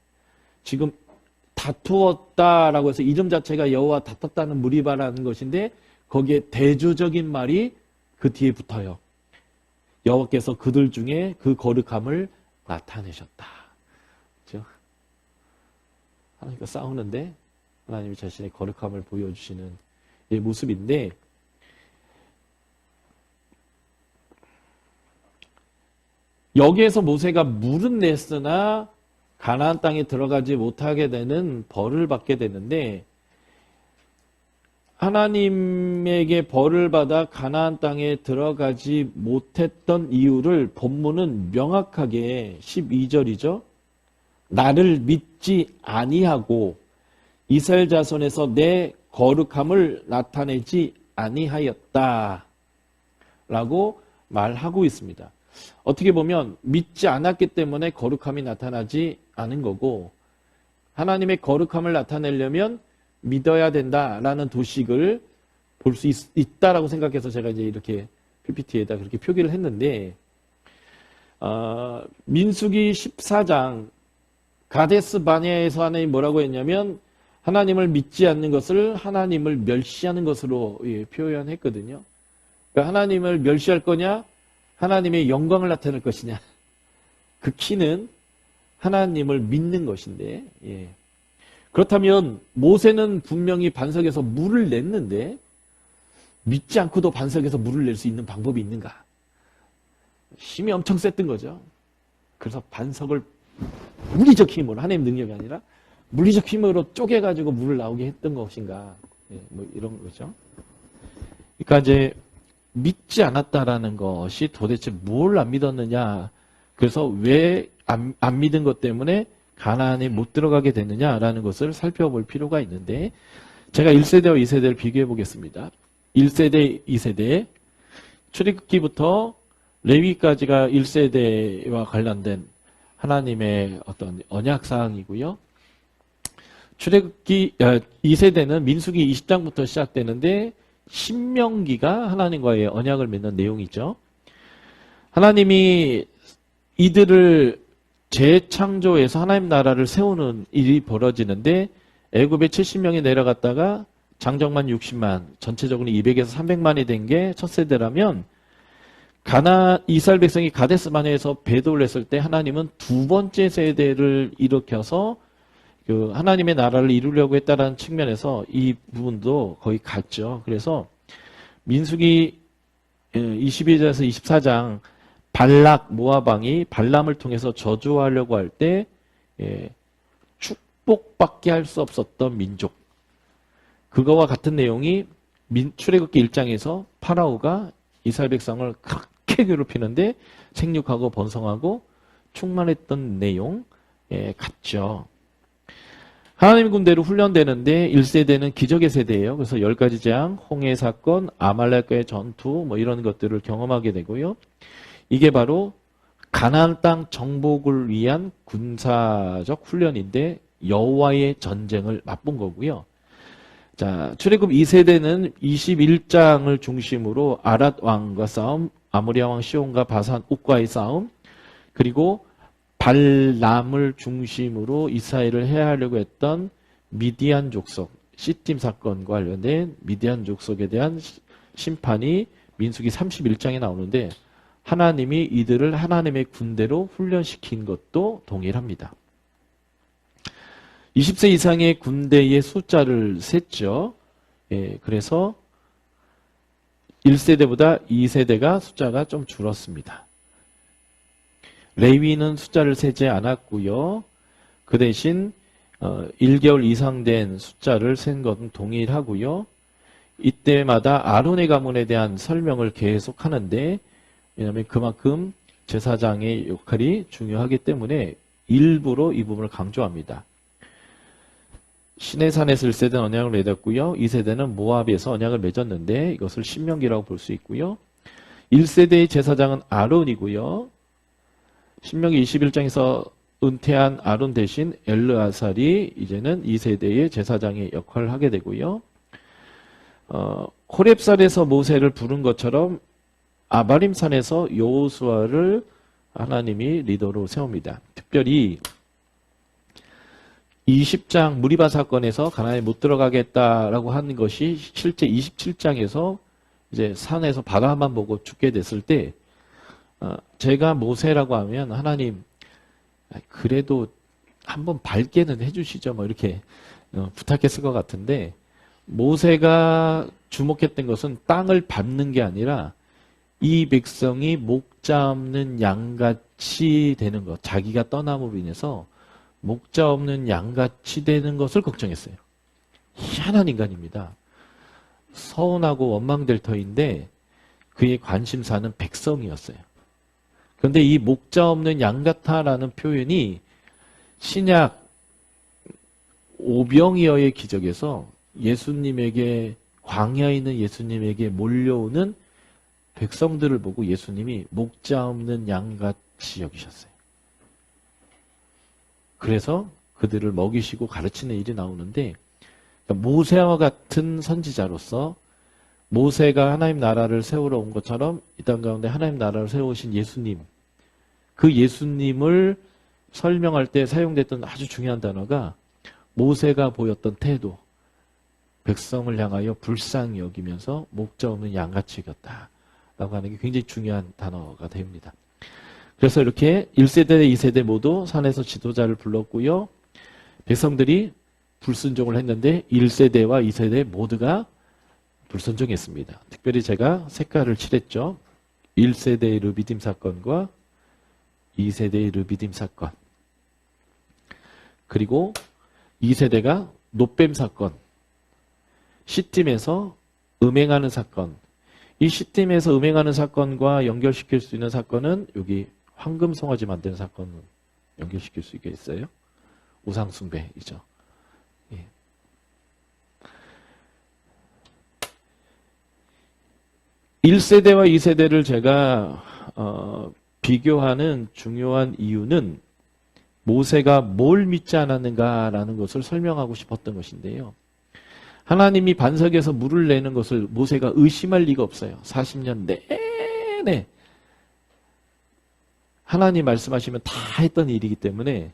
지금 다투었다라고 해서 이름 자체가 여호와 다퉜다는 무리바라는 것인데, 거기에 대조적인 말이 그 뒤에 붙어요. 여호와께서 그들 중에 그 거룩함을 나타내셨다. 그렇죠? 하나님과 싸우는데 하나님이 자신의 거룩함을 보여주시는 이 모습인데, 여기에서 모세가 물은 냈으나 가나안 땅에 들어가지 못하게 되는 벌을 받게 되는데, 하나님에게 벌을 받아 가나안 땅에 들어가지 못했던 이유를 본문은 명확하게 12절이죠. 나를 믿지 아니하고 이스라엘 자손에서 내 거룩함을 나타내지 아니하였다 라고 말하고 있습니다. 어떻게 보면 믿지 않았기 때문에 거룩함이 나타나지 않은 거고, 하나님의 거룩함을 나타내려면 믿어야 된다라는 도식을 볼 수 있다라고 생각해서 제가 이제 이렇게 PPT에다 그렇게 표기를 했는데, 민수기 14장 가데스 바네아에서 하나님이 뭐라고 했냐면 하나님을 믿지 않는 것을 하나님을 멸시하는 것으로 표현했거든요. 그러니까 하나님을 멸시할 거냐, 하나님의 영광을 나타낼 것이냐. 그 키는 하나님을 믿는 것인데, 그렇다면 모세는 분명히 반석에서 물을 냈는데 믿지 않고도 반석에서 물을 낼 수 있는 방법이 있는가? 힘이 엄청 셌던 거죠. 그래서 반석을 물리적 힘으로, 하나님 능력이 아니라 물리적 힘으로 쪼개가지고 물을 나오게 했던 것인가? 뭐 이런 거죠. 그러니까 이제 믿지 않았다라는 것이 도대체 뭘 안 믿었느냐? 그래서 왜 안 믿은 것 때문에 가나안에 못 들어가게 됐느냐라는 것을 살펴볼 필요가 있는데, 제가 1세대와 2세대를 비교해 보겠습니다. 1세대, 2세대, 출애굽기부터 레위기까지가 1세대와 관련된 하나님의 어떤 언약사항이고요. 출애굽기 2세대는 민수기 20장부터 시작되는데 신명기가 하나님과의 언약을 맺는 내용이죠. 하나님이 이들을 재창조해서 하나님 나라를 세우는 일이 벌어지는데 애굽에 70명이 내려갔다가 장정만 60만, 전체적으로 200에서 300만이 된 게 첫 세대라면 이스라엘 백성이 가데스 바네아에서 배도를 했을 때 하나님은 두 번째 세대를 일으켜서 그 하나님의 나라를 이루려고 했다는 측면에서 이 부분도 거의 같죠. 그래서 민수기 22절에서 24장 발락 모압왕이 발람을 통해서 저주하려고 할 때 축복밖에 할 수 없었던 민족, 그거와 같은 내용이 출애굽기 1장에서 파라오가 이스라엘 백성을 그렇게 괴롭히는데 생육하고 번성하고 충만했던 내용 같죠. 하나님의 군대로 훈련되는데 1세대는 기적의 세대예요. 그래서 10가지 재앙, 홍해 사건, 아말렉과의 전투 뭐 이런 것들을 경험하게 되고요. 이게 바로 가나안 땅 정복을 위한 군사적 훈련인데 여호와의 전쟁을 맛본 거고요. 자, 출애굽 2세대는 21장을 중심으로 아랏 왕과 싸움, 아모리아 왕 시온과 바산 옥과의 싸움, 그리고 발람을 중심으로 이스라엘을 해하려고 했던 미디안 족속, 시팀 사건과 관련된 미디안 족속에 대한 심판이 민수기 31장에 나오는데 하나님이 이들을 하나님의 군대로 훈련시킨 것도 동일합니다. 20세 이상의 군대의 숫자를 셌죠. 그래서 1세대보다 2세대가 숫자가 좀 줄었습니다. 레위는 숫자를 세지 않았고요. 그 대신 1개월 이상 된 숫자를 센 것은 동일하고요. 이때마다 아론의 가문에 대한 설명을 계속하는데, 왜냐하면 그만큼 제사장의 역할이 중요하기 때문에 일부러 이 부분을 강조합니다. 시내산에서 1세대는 언약을 맺었고요. 2세대는 모압에서 언약을 맺었는데 이것을 신명기라고 볼 수 있고요. 1세대의 제사장은 아론이고요. 신명기 21장에서 은퇴한 아론 대신 엘르아살이 이제는 2세대의 제사장의 역할을 하게 되고요. 호렙산에서 모세를 부른 것처럼 아바림산에서 여호수아를 하나님이 리더로 세웁니다. 특별히 20장 무리바 사건에서 가나안에 못 들어가겠다라고 하는 것이 실제 27장에서 이제 산에서 바다만 보고 죽게 됐을 때 제가 모세라고 하면 하나님 그래도 한번 밝게는 해주시죠 뭐 이렇게 부탁했을 것 같은데, 모세가 주목했던 것은 땅을 밟는 게 아니라 이 백성이 목자 없는 양같이 되는 것, 자기가 떠남으로 인해서 목자 없는 양같이 되는 것을 걱정했어요. 희한한 인간입니다. 서운하고 원망될 터인데 그의 관심사는 백성이었어요. 그런데 이 목자 없는 양 같아라는 표현이 신약 오병이어의 기적에서 예수님에게, 광야에 있는 예수님에게 몰려오는 백성들을 보고 예수님이 목자 없는 양같이 여기셨어요. 그래서 그들을 먹이시고 가르치는 일이 나오는데, 모세와 같은 선지자로서 모세가 하나님 나라를 세우러 온 것처럼 이 땅 가운데 하나님 나라를 세우신 예수님, 그 예수님을 설명할 때 사용됐던 아주 중요한 단어가 모세가 보였던 태도, 백성을 향하여 불쌍히 여기면서 목자 없는 양같이 여겼다 라고 하는 게 굉장히 중요한 단어가 됩니다. 그래서 이렇게 1세대, 2세대 모두 산에서 지도자를 불렀고요. 백성들이 불순종을 했는데 1세대와 2세대 모두가 불순종했습니다. 특별히 제가 색깔을 칠했죠. 1세대의 르비딤 사건과 2세대의 르비딤 사건, 그리고 2세대가 노뱀 사건, 시딤에서 음행하는 사건. 이 시딤에서 음행하는 사건과 연결시킬 수 있는 사건은 여기 황금 송아지 만드는 사건을 연결시킬 수 있겠어요? 우상숭배이죠. 예. (1세대와) (2세대를) 제가 비교하는 중요한 이유는 모세가 뭘 믿지 않았는가라는 것을 설명하고 싶었던 것인데요. 하나님이 반석에서 물을 내는 것을 모세가 의심할 리가 없어요. 40년 내내 하나님 말씀하시면 다 했던 일이기 때문에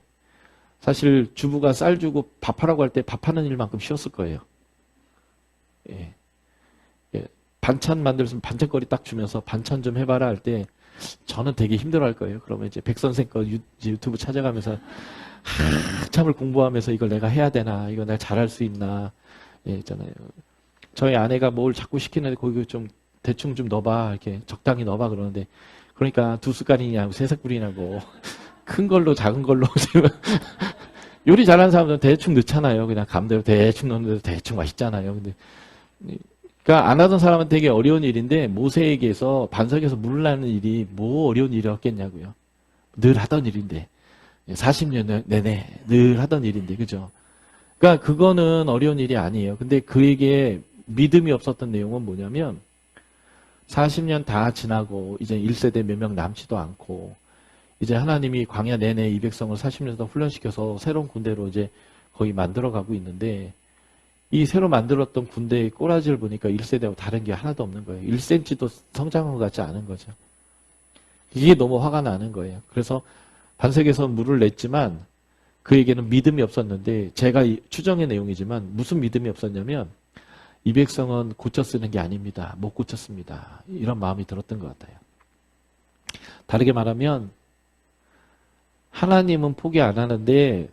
사실 주부가 쌀 주고 밥하라고 할 때 밥하는 일만큼 쉬웠을 거예요. 예. 예. 반찬 만들었으면 반찬거리 딱 주면서 반찬 좀 해봐라 할 때 저는 되게 힘들어할 거예요. 그러면 이제 백선생 거 유튜브 찾아가면서 한참을 공부하면서 이걸 내가 해야 되나, 이거 내가 잘할 수 있나, 예, 있잖아요. 저희 아내가 뭘 자꾸 시키는데 거기 좀 대충 좀 넣어봐, 이렇게 적당히 넣어봐 그러는데, 그러니까 2숟갈이냐고 3숟갈이냐고 큰 걸로 작은 걸로 요리 잘하는 사람들은 대충 넣잖아요. 그냥 감대로 대충 넣는데도 대충 맛있잖아요. 근데 그러니까 안 하던 사람은 되게 어려운 일인데 모세에게서 반석에서 물 나는 일이 뭐 어려운 일이었겠냐고요. 늘 하던 일인데 40년 내내 늘 하던 일인데, 그죠? 그러니까 그거는 어려운 일이 아니에요. 근데 그에게 믿음이 없었던 내용은 뭐냐면 40년 다 지나고 이제 1세대 몇 명 남지도 않고 이제 하나님이 광야 내내 이 백성을 40년 동안 훈련시켜서 새로운 군대로 이제 거의 만들어가고 있는데 이 새로 만들었던 군대의 꼬라지를 보니까 1세대하고 다른 게 하나도 없는 거예요. 1cm도 성장한 것 같지 않은 거죠. 이게 너무 화가 나는 거예요. 그래서 반석에서 물을 냈지만 그에게는 믿음이 없었는데 제가 추정의 내용이지만 무슨 믿음이 없었냐면 이 백성은 고쳐 쓰는 게 아닙니다. 못 고쳤습니다. 이런 마음이 들었던 것 같아요. 다르게 말하면 하나님은 포기 안 하는데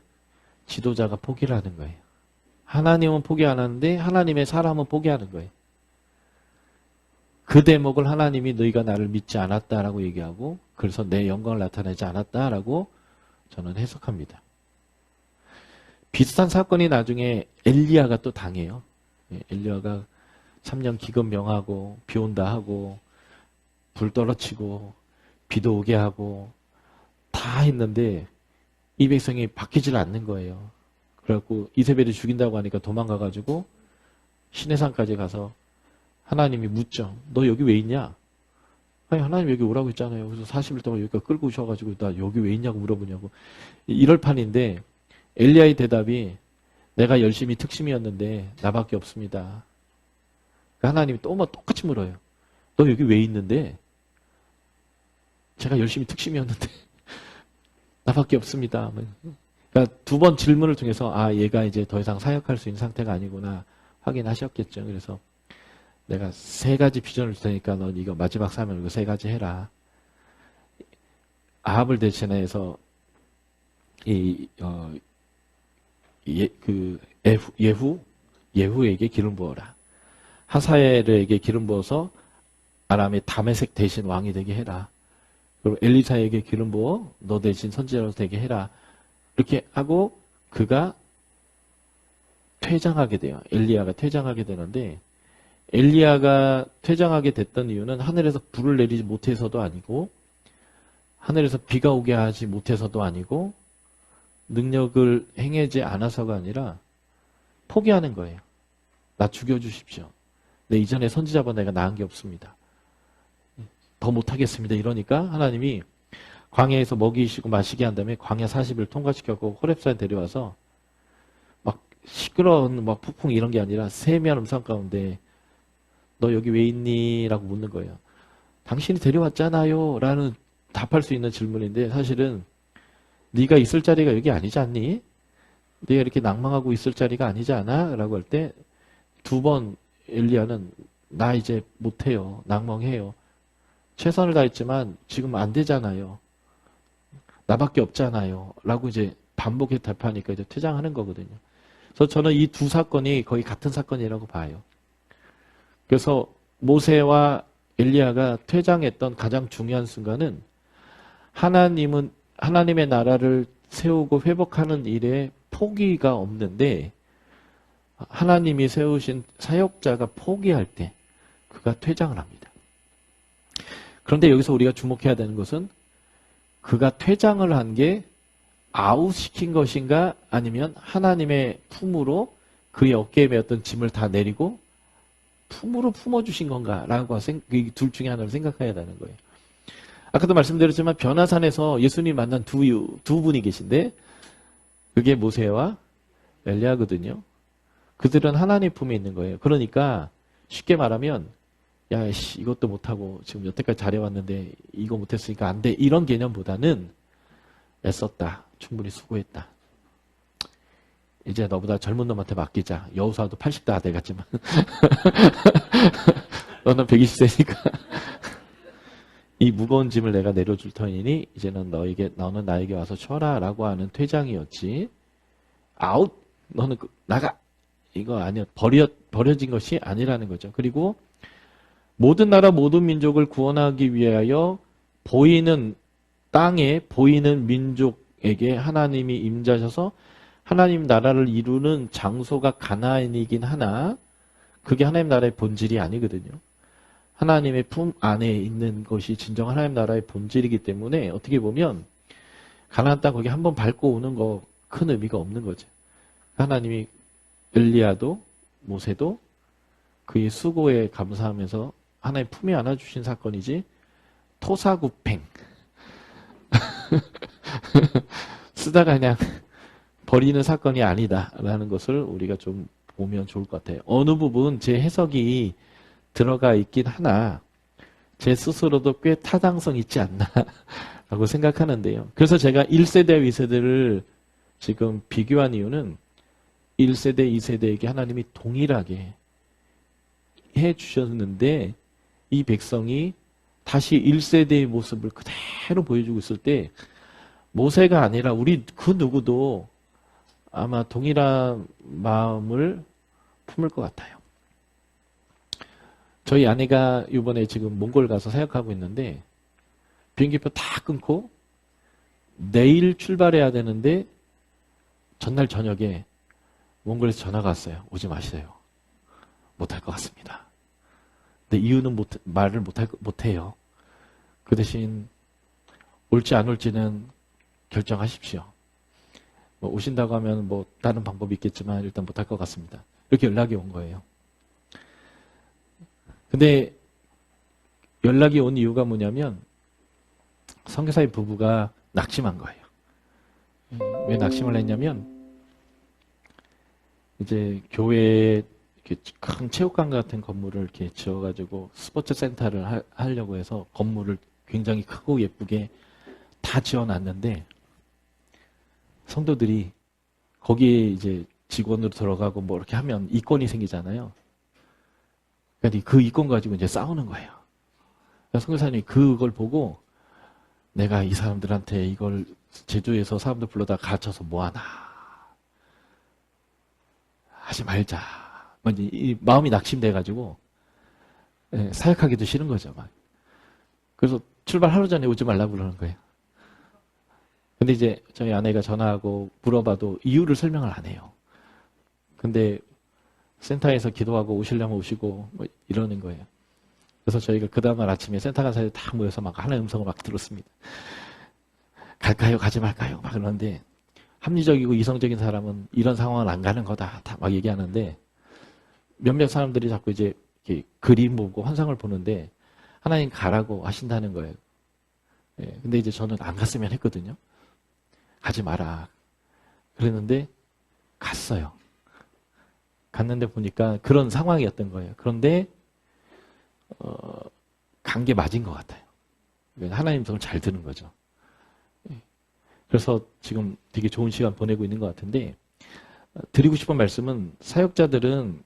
지도자가 포기를 하는 거예요. 하나님은 포기 안 하는데 하나님의 사람은 포기하는 거예요. 그 대목을 하나님이 너희가 나를 믿지 않았다라고 얘기하고 그래서 내 영광을 나타내지 않았다라고 저는 해석합니다. 비슷한 사건이 나중에 엘리야가 또 당해요. 엘리야가 3년 기근 명하고 비 온다 하고 불 떨어치고 비도 오게 하고 다 했는데 이 백성이 바뀌질 않는 거예요. 그래갖고 이세벨이 죽인다고 하니까 도망가가지고 시내산까지 가서 하나님이 묻죠. 너 여기 왜 있냐? 아니 하나님 여기 오라고 했잖아요. 그래서 40일 동안 여기까지 끌고 오셔가지고 나 여기 왜 있냐고 물어보냐고. 이럴 판인데 엘리야의 대답이 내가 열심히 특심이었는데 나밖에 없습니다. 하나님이 또 똑같이 물어요. 너 여기 왜 있는데? 제가 열심히 특심이었는데 나밖에 없습니다. 그러니까 2번 질문을 통해서 아 얘가 이제 더 이상 사역할 수 있는 상태가 아니구나 확인하셨겠죠. 그래서 내가 3가지 비전을 줄 테니까 넌 이거 마지막 사명을 이거 3가지 해라. 아합을 대신해서 예후에게 기름 부어라. 하사엘에게 기름 부어서 아람의 다메섹 대신 왕이 되게 해라. 그리고 엘리사에게 기름 부어 너 대신 선지자로 되게 해라. 이렇게 하고 그가 퇴장하게 돼요. 엘리야가 퇴장하게 되는데 엘리야가 퇴장하게 됐던 이유는 하늘에서 불을 내리지 못해서도 아니고 하늘에서 비가 오게 하지 못해서도 아니고 능력을 행하지 않아서가 아니라 포기하는 거예요. 나 죽여주십시오. 내 이전에 선지자보다 내가 나은 게 없습니다. 더 못하겠습니다. 이러니까 하나님이 광야에서 먹이시고 마시게 한 다음에 광야 40일 통과시켰고 호렙산에 데려와서 막 시끄러운 막 폭풍 이런 게 아니라 세미한 음성 가운데 너 여기 왜 있니? 라고 묻는 거예요. 당신이 데려왔잖아요. 라는 답할 수 있는 질문인데 사실은 네가 있을 자리가 여기 아니지 않니? 네가 이렇게 낭망하고 있을 자리가 아니지 않아? 라고 할 때 두 번 엘리야는 나 이제 못해요. 낭망해요. 최선을 다했지만 지금 안 되잖아요. 나밖에 없잖아요. 라고 이제 반복해서 답하니까 이제 퇴장하는 거거든요. 그래서 저는 이 두 사건이 거의 같은 사건이라고 봐요. 그래서 모세와 엘리야가 퇴장했던 가장 중요한 순간은 하나님의 나라를 세우고 회복하는 일에 포기가 없는데 하나님이 세우신 사역자가 포기할 때 그가 퇴장을 합니다. 그런데 여기서 우리가 주목해야 되는 것은 그가 퇴장을 한 게 아웃시킨 것인가 아니면 하나님의 품으로 그의 어깨에 메었던 짐을 다 내리고 품으로 품어주신 건가라고 이 둘 중에 하나를 생각해야 되는 거예요. 아까도 말씀드렸지만 변화산에서 예수님 만난 두 분이 계신데 그게 모세와 엘리야거든요. 그들은 하나님 품에 있는 거예요. 그러니까 쉽게 말하면 야, 이것도 못하고 지금 여태까지 잘해왔는데 이거 못했으니까 안 돼. 이런 개념보다는 애썼다. 충분히 수고했다. 이제 너보다 젊은 놈한테 맡기자. 여호수아도 80다 돼갔지만 너는 120세니까 이 무거운 짐을 내가 내려줄 터이니 이제는 너는 나에게 와서 쉬어라 라고 하는 퇴장이었지. 아웃! 너는 나가! 이거 아니야. 버려진 것이 아니라는 거죠. 그리고 모든 나라 모든 민족을 구원하기 위하여 보이는 땅에 보이는 민족에게 하나님이 임자셔서 하나님 나라를 이루는 장소가 가나안이긴 하나 그게 하나님 나라의 본질이 아니거든요. 하나님의 품 안에 있는 것이 진정 하나님 나라의 본질이기 때문에 어떻게 보면 가나안 땅 거기 한번 밟고 오는 거 큰 의미가 없는 거죠. 하나님이 엘리야도 모세도 그의 수고에 감사하면서 하나님 품에 안아주신 사건이지 토사구팽 쓰다가 그냥 버리는 사건이 아니다라는 것을 우리가 좀 보면 좋을 것 같아요. 어느 부분 제 해석이 들어가 있긴 하나 제 스스로도 꽤 타당성 있지 않나 라고 생각하는데요. 그래서 제가 1세대, 2세대를 지금 비교한 이유는 1세대, 2세대에게 하나님이 동일하게 해주셨는데 이 백성이 다시 1세대의 모습을 그대로 보여주고 있을 때 모세가 아니라 우리 그 누구도 아마 동일한 마음을 품을 것 같아요. 저희 아내가 이번에 지금 몽골 가서 사역하고 있는데 비행기표 다 끊고 내일 출발해야 되는데 전날 저녁에 몽골에서 전화가 왔어요. 오지 마세요. 못할 것 같습니다. 근데 이유는 말을 못해요. 그 대신 올지 안 올지는 결정하십시오. 뭐 오신다고 하면 뭐 다른 방법이 있겠지만 일단 못할 것 같습니다. 이렇게 연락이 온 거예요. 근데 연락이 온 이유가 뭐냐면 선교사의 부부가 낙심한 거예요. 왜 낙심을 했냐면 이제 교회에 큰 체육관 같은 건물을 이렇게 지어가지고 스포츠 센터를 하려고 해서 건물을 굉장히 크고 예쁘게 다 지어놨는데 성도들이 거기에 이제 직원으로 들어가고 뭐 이렇게 하면 이권이 생기잖아요. 그러니까 그 이권 가지고 이제 싸우는 거예요. 그러니까 선교사님이 그걸 보고 내가 이 사람들한테 이걸 제주에서 사람들 불러다 가르쳐서 뭐하나 하지 말자. 이 마음이 낙심돼가지고 사역하기도 싫은 거죠. 막. 그래서 출발 하루 전에 오지 말라고 그러는 거예요. 근데 이제 저희 아내가 전화하고 물어봐도 이유를 설명을 안 해요. 근데 센터에서 기도하고 오시려면 오시고 뭐 이러는 거예요. 그래서 저희가 그 다음날 아침에 센터 간 사람들이 다 모여서 막 하나의 음성을 막 들었습니다. 갈까요? 가지 말까요? 막 그러는데 합리적이고 이성적인 사람은 이런 상황은 안 가는 거다. 다 막 얘기하는데 몇몇 사람들이 자꾸 이제 이렇게 그림 보고 환상을 보는데 하나님 가라고 하신다는 거예요. 근데 이제 저는 안 갔으면 했거든요. 가지 마라. 그랬는데 갔어요. 갔는데 보니까 그런 상황이었던 거예요. 그런데 간 게 맞은 것 같아요. 하나님 성을 잘 듣는 거죠. 그래서 지금 되게 좋은 시간 보내고 있는 것 같은데, 드리고 싶은 말씀은 사역자들은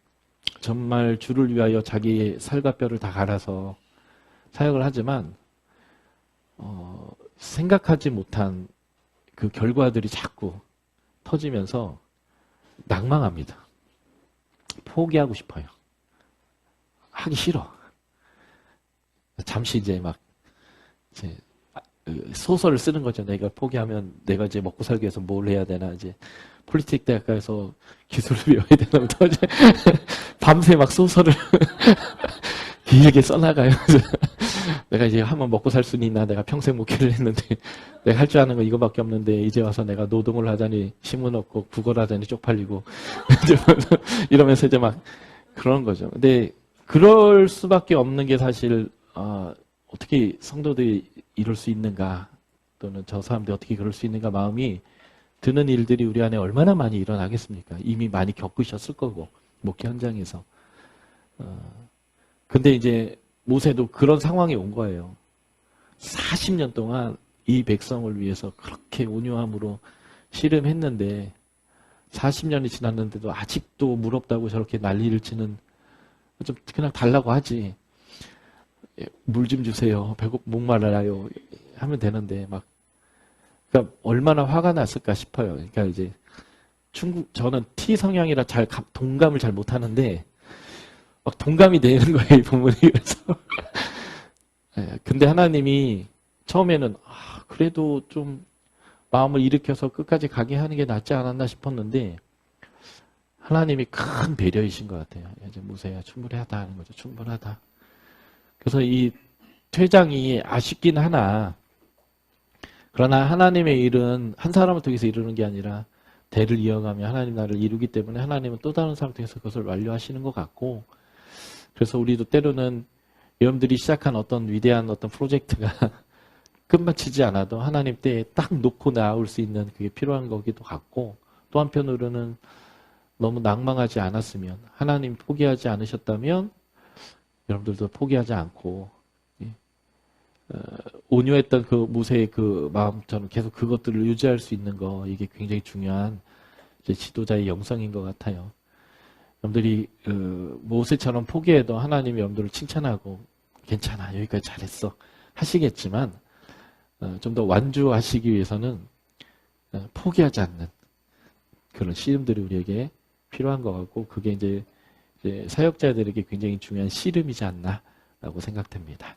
정말 주를 위하여 자기의 살과 뼈를 다 갈아서 사역을 하지만 생각하지 못한 그 결과들이 자꾸 터지면서 낭망합니다. 포기하고 싶어요. 하기 싫어. 잠시 이제 막 이제 소설을 쓰는 거죠. 내가 포기하면 내가 이제 먹고 살기 위해서 뭘 해야 되나, 이제 폴리틱 대학가에서 기술을 배워야 되나, 또 이제 밤새 막 소설을 길게 써나가요. 내가 이제 한번 먹고 살 수는 있나, 내가 평생 목회를 했는데 내가 할 줄 아는 거 이거밖에 없는데 이제 와서 내가 노동을 하자니 신문 없고 국어를 하자니 쪽팔리고 이러면서 이제 막 그런 거죠. 근데 그럴 수밖에 없는 게 사실 어떻게 성도들이 이럴 수 있는가, 또는 저 사람들이 어떻게 그럴 수 있는가 마음이 드는 일들이 우리 안에 얼마나 많이 일어나겠습니까? 이미 많이 겪으셨을 거고, 목회 현장에서. 근데 이제 모세도 그런 상황이 온 거예요. 40년 동안 이 백성을 위해서 그렇게 온유함으로 씨름했는데 40년이 지났는데도 아직도 물 없다고 저렇게 난리를 치는, 좀 그냥 달라고 하지. 물 좀 주세요. 목말라요. 하면 되는데 막, 그러니까 얼마나 화가 났을까 싶어요. 그러니까 이제 저는 T 성향이라 동감을 잘 못하는데 막 동감이 되는 거예요, 이 부분이. 그래서 근데 하나님이 처음에는 그래도 좀 마음을 일으켜서 끝까지 가게 하는 게 낫지 않았나 싶었는데 하나님이 큰 배려이신 것 같아요. 이제 모세야 충분하다 하는 거죠. 충분하다. 그래서 이 퇴장이 아쉽긴 하나, 그러나 하나님의 일은 한 사람을 통해서 이루는 게 아니라 대를 이어가며 하나님 나라를 이루기 때문에 하나님은 또 다른 사람을 통해서 그것을 완료하시는 것 같고, 그래서 우리도 때로는 여러분들이 시작한 어떤 위대한 어떤 프로젝트가 끝마치지 않아도 하나님 때에 딱 놓고 나올 수 있는 그게 필요한 거기도 같고, 또 한편으로는 너무 낭망하지 않았으면, 하나님 포기하지 않으셨다면 여러분들도 포기하지 않고 온유했던 그 모세의 그 마음처럼 계속 그것들을 유지할 수 있는 거, 이게 굉장히 중요한 이제 지도자의 영성인 것 같아요. 여러분들이 모세처럼 포기해도 하나님이 여러분들을 칭찬하고 괜찮아, 여기까지 잘했어 하시겠지만 좀 더 완주하시기 위해서는 포기하지 않는 그런 씨름들이 우리에게 필요한 것 같고, 그게 이제 사역자들에게 굉장히 중요한 씨름이지 않나라고 생각됩니다.